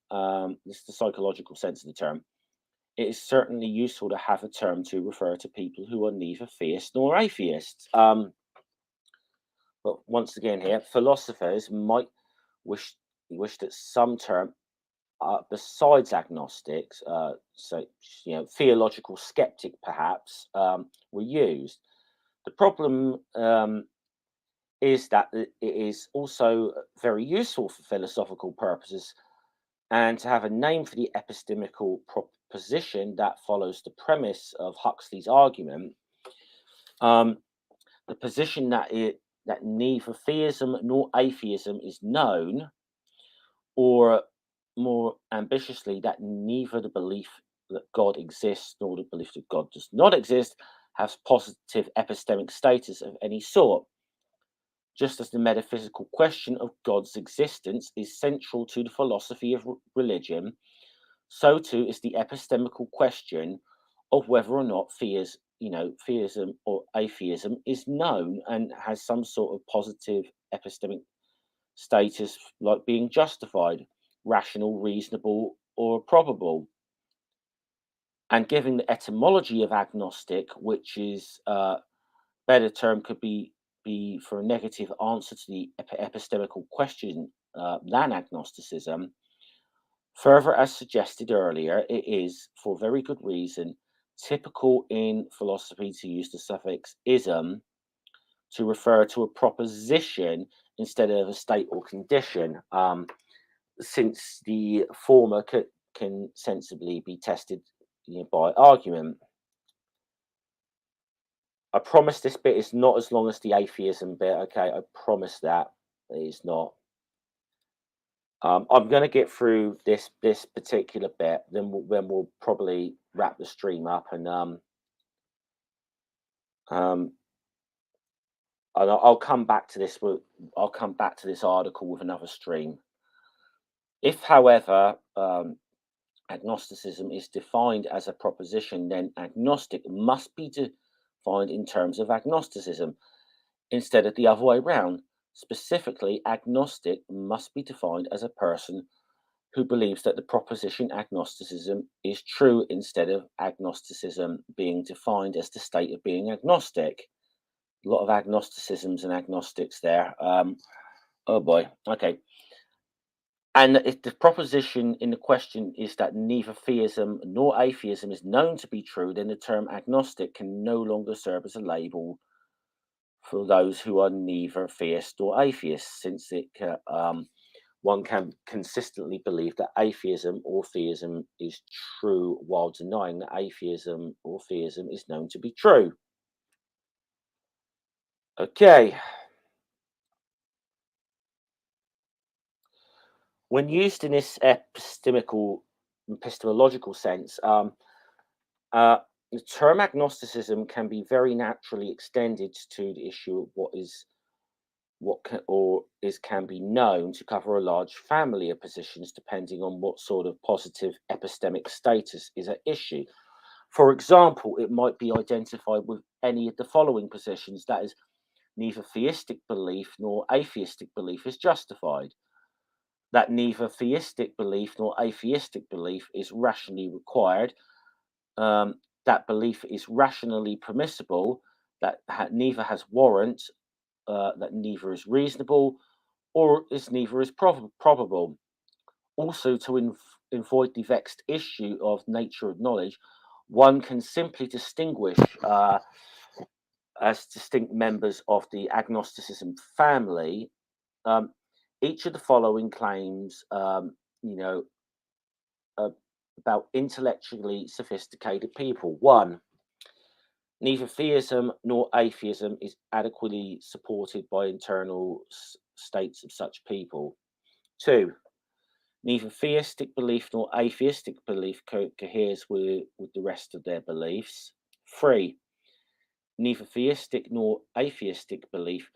This is the psychological sense of the term. it is certainly useful to have a term to refer to people who are neither theists nor atheists. But once again, here, philosophers might wish that some term besides agnostics, so theological skeptic perhaps, were used. The problem is that it is also very useful for philosophical purposes, and to have a name for the epistemical proposition that follows the premise of Huxley's argument, the position that neither theism nor atheism is known, or more ambitiously, that neither the belief that God exists nor the belief that God does not exist has positive epistemic status of any sort. Just as the metaphysical question of God's existence is central to the philosophy of religion, so too is the epistemical question of whether or not theism or atheism is known and has some sort of positive epistemic status, like being justified, rational, reasonable, or probable. And given the etymology of agnostic, which is a better term, could be for a negative answer to the epistemical question than agnosticism. Further, as suggested earlier, it is, for very good reason, typical in philosophy to use the suffix ism to refer to a proposition instead of a state or condition, since the former can sensibly be tested by argument. I promise this bit is not as long as the atheism bit. Okay, I promise that it is not. I'm going to get through this particular bit, then we'll probably wrap the stream up, and I'll come back to this. I'll come back to this article with another stream. If, however, agnosticism is defined as a proposition, then agnostic must be defined in terms of agnosticism instead of the other way around. Specifically, agnostic must be defined as a person who believes that the proposition agnosticism is true, instead of agnosticism being defined as the state of being agnostic. A lot of agnosticisms and agnostics there. Oh boy. Okay. And if the proposition in the question is that neither theism nor atheism is known to be true, then the term agnostic can no longer serve as a label for those who are neither theist or atheist, since one can consistently believe that atheism or theism is true while denying that atheism or theism is known to be true. Okay. When used in this epistemological sense, the term agnosticism can be very naturally extended to the issue of can be known to cover a large family of positions, depending on what sort of positive epistemic status is at issue. For example, it might be identified with any of the following positions: that is, neither theistic belief nor atheistic belief is justified; that neither theistic belief nor atheistic belief is rationally required; that belief is rationally permissible; that neither has warrant; that neither is reasonable, or neither is probable. Also, to avoid the vexed issue of nature of knowledge, one can simply distinguish as distinct members of the agnosticism family each of the following claims, about intellectually sophisticated people. One, neither theism nor atheism is adequately supported by internal states of such people. Two, neither theistic belief nor atheistic belief coheres with the rest of their beliefs. Three, neither theistic nor atheistic belief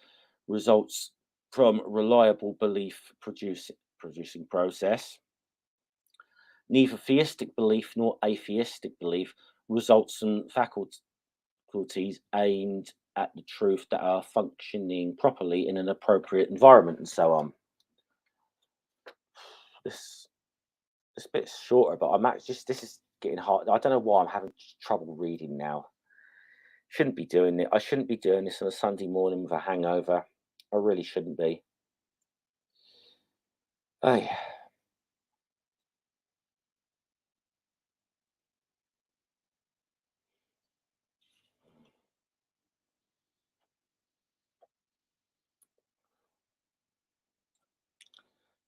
results from reliable belief producing process. Neither theistic belief nor atheistic belief results from faculties aimed at the truth that are functioning properly in an appropriate environment, and so on. This bit's shorter, but I'm actually this is getting hard. I don't know why I'm having trouble reading now. Shouldn't be doing it. I shouldn't be doing this on a Sunday morning with a hangover. I really shouldn't be. Hey,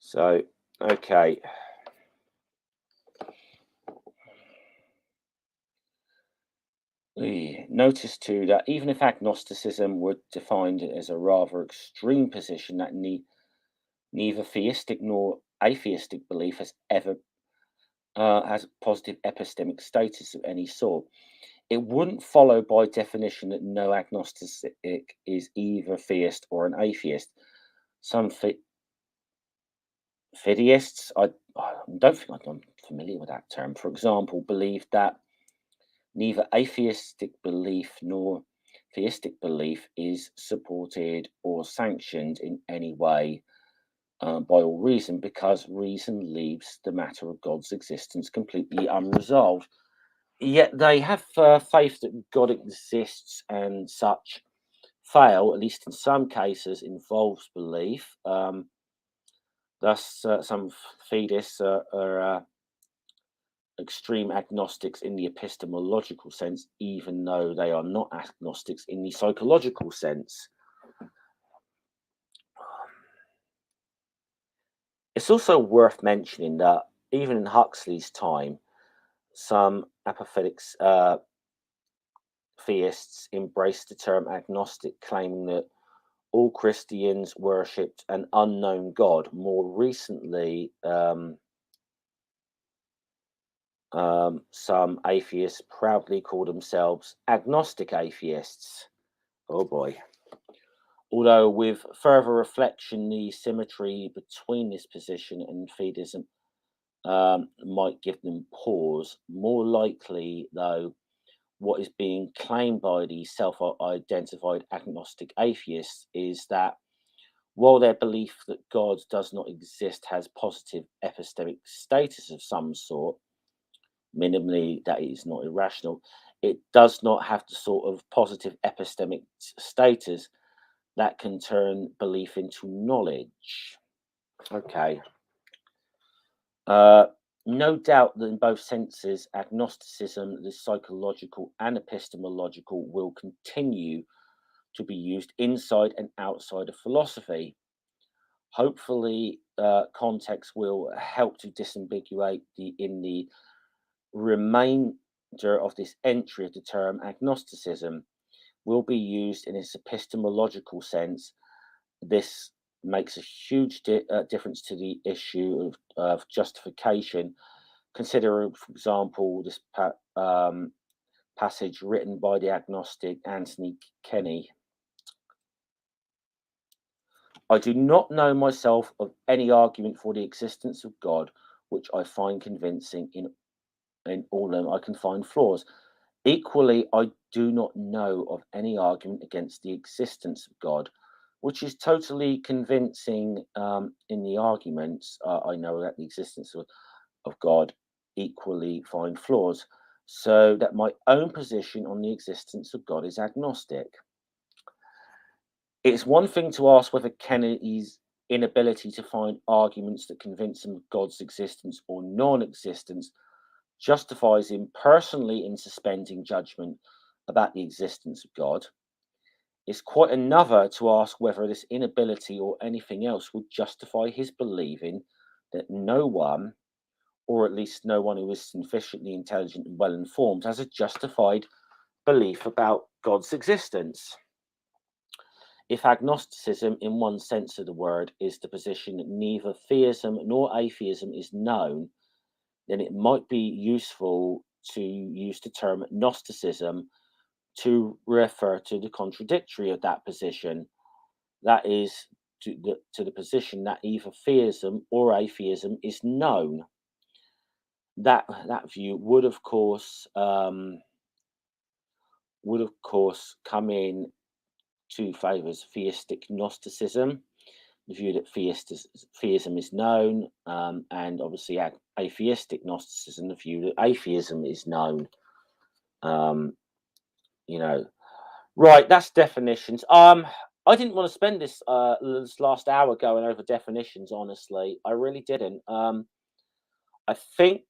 so okay. Notice too that even if agnosticism were defined as a rather extreme position that neither theistic nor atheistic belief has ever has positive epistemic status of any sort, it wouldn't follow by definition that no agnostic is either theist or an atheist. Some fideists, I don't think I'm familiar with that term, for example, believe that neither atheistic belief nor theistic belief is supported or sanctioned in any way by all reason, because reason leaves the matter of God's existence completely unresolved. Yet they have faith that God exists, and such fail, at least in some cases, involves belief. Thus, some fideists are extreme agnostics in the epistemological sense, even though they are not agnostics in the psychological sense. It's also worth mentioning that even in Huxley's time, some apathetic theists embraced the term agnostic, claiming that all Christians worshipped an unknown God. More recently, some atheists proudly call themselves agnostic atheists. Oh boy. Although, with further reflection, the symmetry between this position and fideism might give them pause. More likely, though, what is being claimed by the self identified agnostic atheists is that while their belief that God does not exist has positive epistemic status of some sort, minimally that it is not irrational, it does not have the sort of positive epistemic status that can turn belief into knowledge. Okay. Uh, no doubt that in both senses, agnosticism, the psychological and epistemological, will continue to be used inside and outside of philosophy. Hopefully, context will help to disambiguate the remainder of this entry of the term agnosticism will be used in its epistemological sense. This makes a huge difference to the issue of justification. Consider, for example, this passage written by the agnostic Anthony Kenny. I do not know myself of any argument for the existence of God which I find convincing. In all of them I can find flaws. Equally, I do not know of any argument against the existence of God which is totally convincing. In the arguments, I know that the existence of God equally find flaws, so that my own position on the existence of God is agnostic. It's one thing to ask whether Kennedy's inability to find arguments that convince him of God's existence or non existence justifies him personally in suspending judgment about the existence of God. It's quite another to ask whether this inability or anything else would justify his believing that no one, or at least no one who is sufficiently intelligent and well informed, has a justified belief about God's existence. If agnosticism, in one sense of the word, is the position that neither theism nor atheism is known, then it might be useful to use the term Gnosticism to refer to the contradictory of that position. That is, to the position that either theism or atheism is known. That view would of course come in two favors: theistic Gnosticism, the view that theism is known, and obviously atheistic Gnosticism, the view that atheism is known. You know, right? That's definitions. I didn't want to spend this last hour going over definitions. Honestly, I really didn't. I think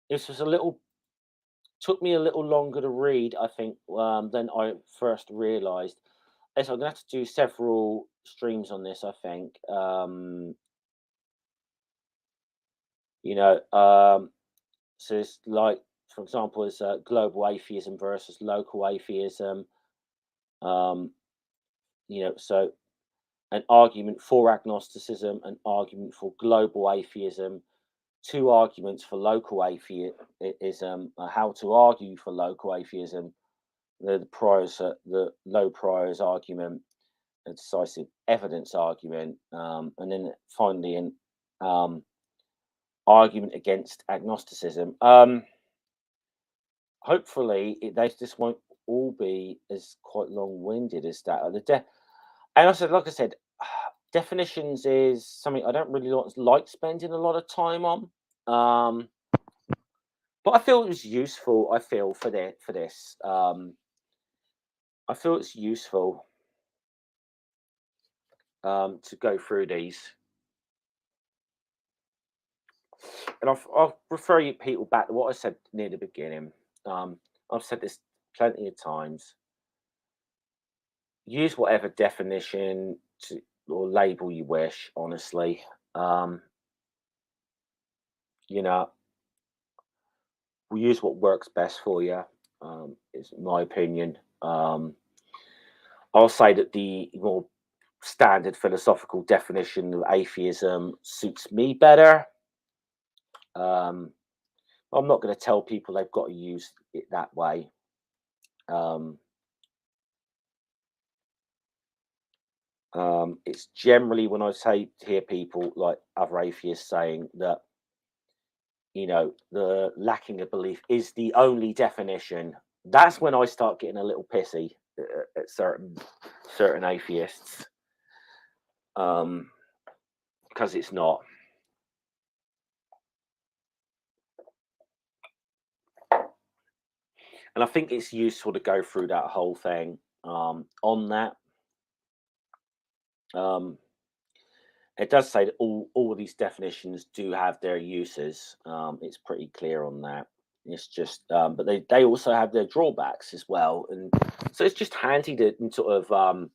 this was took me a little longer to read, I think, than I first realised. So I'm gonna have to do several streams on this, I think. So it's like, for example, is global atheism versus local atheism. So an argument for agnosticism, an argument for global atheism, two arguments for local atheism, how to argue for local atheism, the low priors argument, a decisive evidence argument, and then finally an argument against agnosticism. Hopefully, this won't all be as quite long-winded as that. And also, like I said, definitions is something I don't really like spending a lot of time on. But I feel it was useful. I feel for this. I feel it's useful to go through these, and I'll refer you people back to what I said near the beginning. I've said this plenty of times. Use whatever definition or label you wish. Honestly, we use what works best for you. Is my opinion. I'll say that the more standard philosophical definition of atheism suits me better. I'm not going to tell people they've got to use it that way. It's generally when I hear people like other atheists saying that, the lacking of belief is the only definition. That's when I start getting a little pissy at certain atheists, because it's not. And I think it's useful to go through that whole thing on that. It does say that all of these definitions do have their uses. It's pretty clear on that. It's just, but they also have their drawbacks as well, and so it's just handy to sort of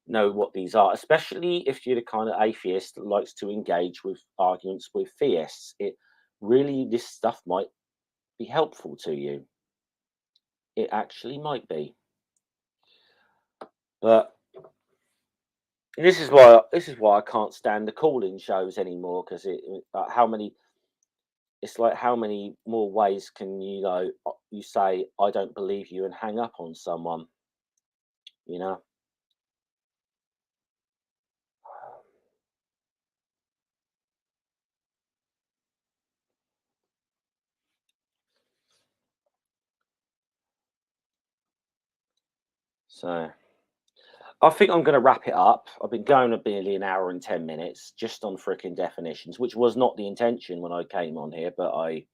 know what these are, especially if you're the kind of atheist that likes to engage with arguments with theists. This stuff might be helpful to you. It actually might be, but this is why I can't stand the call-in shows anymore, because it's like, how many more ways can you say I don't believe you and hang up on someone, So I think I'm going to wrap it up. I've been going an hour and 10 minutes just on freaking definitions, which was not the intention when I came on here, but I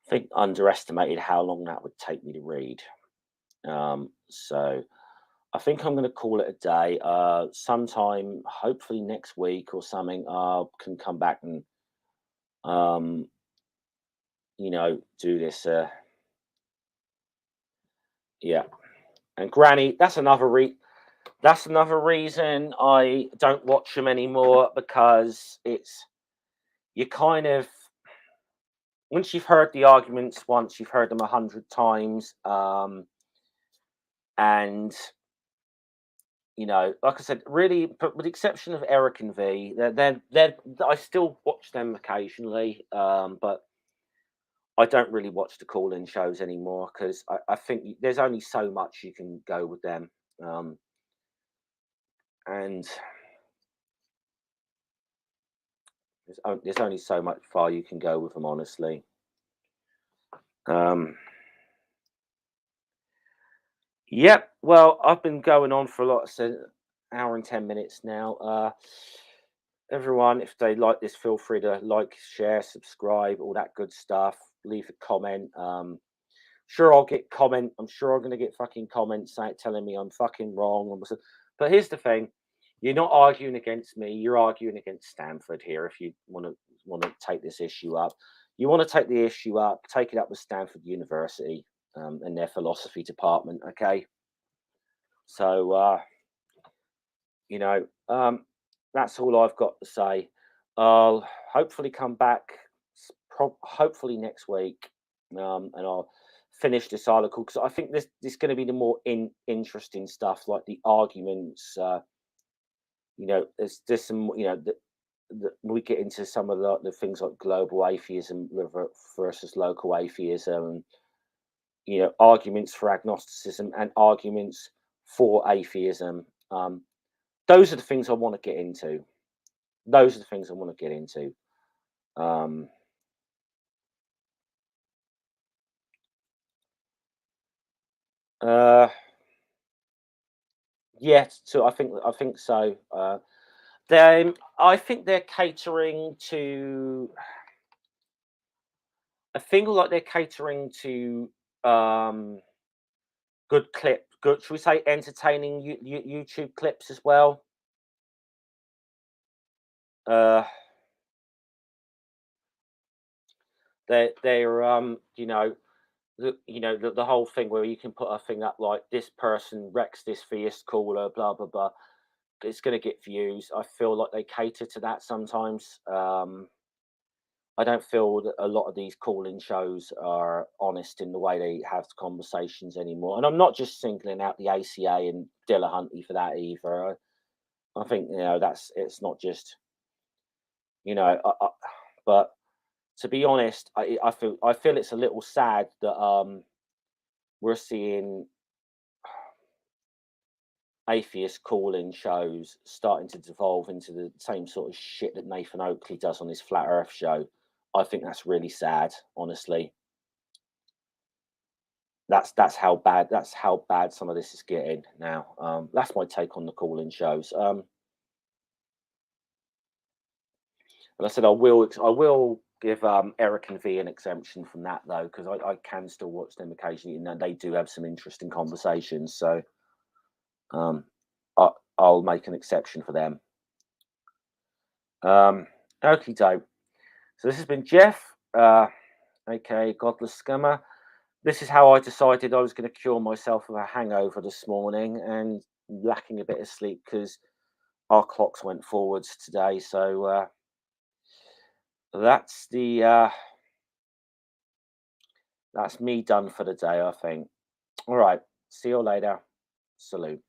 think underestimated how long that would take me to read. So I think I'm going to call it a day. Sometime, hopefully next week or something, I can come back and do this. Yeah. And Granny, that's another reason I don't watch them anymore, because you kind of, once you've heard the arguments once, you've heard them 100 times, and like I said, really, but with the exception of Eric and V, I still watch them occasionally, but I don't really watch the call-in shows anymore, because I think there's only so much you can go with them, and there's only so much far you can go with them, honestly. Yep. Well, I've been going on for a lot, so hour and 10 minutes now. Everyone, if they like this, feel free to like, share, subscribe, all that good stuff. Leave a comment. Sure, I'll get comment. I'm sure I'm gonna get fucking comments saying telling me I'm fucking wrong. But here's the thing: you're not arguing against me. You're arguing against Stanford here. If you want to take this issue up, you want to take the issue up. Take it up with Stanford University and their philosophy department. Okay, so you know, that's all I've got to say. I'll hopefully come back, hopefully next week, and I'll finish this article because I think this is going to be the more interesting stuff, like the arguments. There's some, we get into some of the things like global atheism versus local atheism, arguments for agnosticism and arguments for atheism. Those are the things I want to get into. Those are the things I want to get into. Um, uh, yes, so I think so. Then I think they're catering to. I think like they're catering to good clip, good. Should we say entertaining YouTube clips as well? Uh, they're the whole thing where you can put a thing up like this person wrecks this theist caller, blah blah blah. It's going to get views. I feel like they cater to that sometimes. I don't feel that a lot of these call-in shows are honest in the way they have conversations anymore. And I'm not just singling out the ACA and Dillahunty for that either. I think that's it's not just you know, but to be honest, I feel it's a little sad that we're seeing atheist call-in shows starting to devolve into the same sort of shit that Nathan Oakley does on his Flat Earth show. I think that's really sad, honestly. That's how bad some of this is getting now. That's my take on the call-in shows. And I said I will give Eric and V an exemption from that though, because I can still watch them occasionally, and they do have some interesting conversations. So um, I'll make an exception for them. Okay, dope. So this has been Jeff, aka Godless Scummer. This is how I decided I was going to cure myself of a hangover this morning and lacking a bit of sleep because our clocks went forwards today. So that's that's me done for the day, I think. All right. See you later. Salute.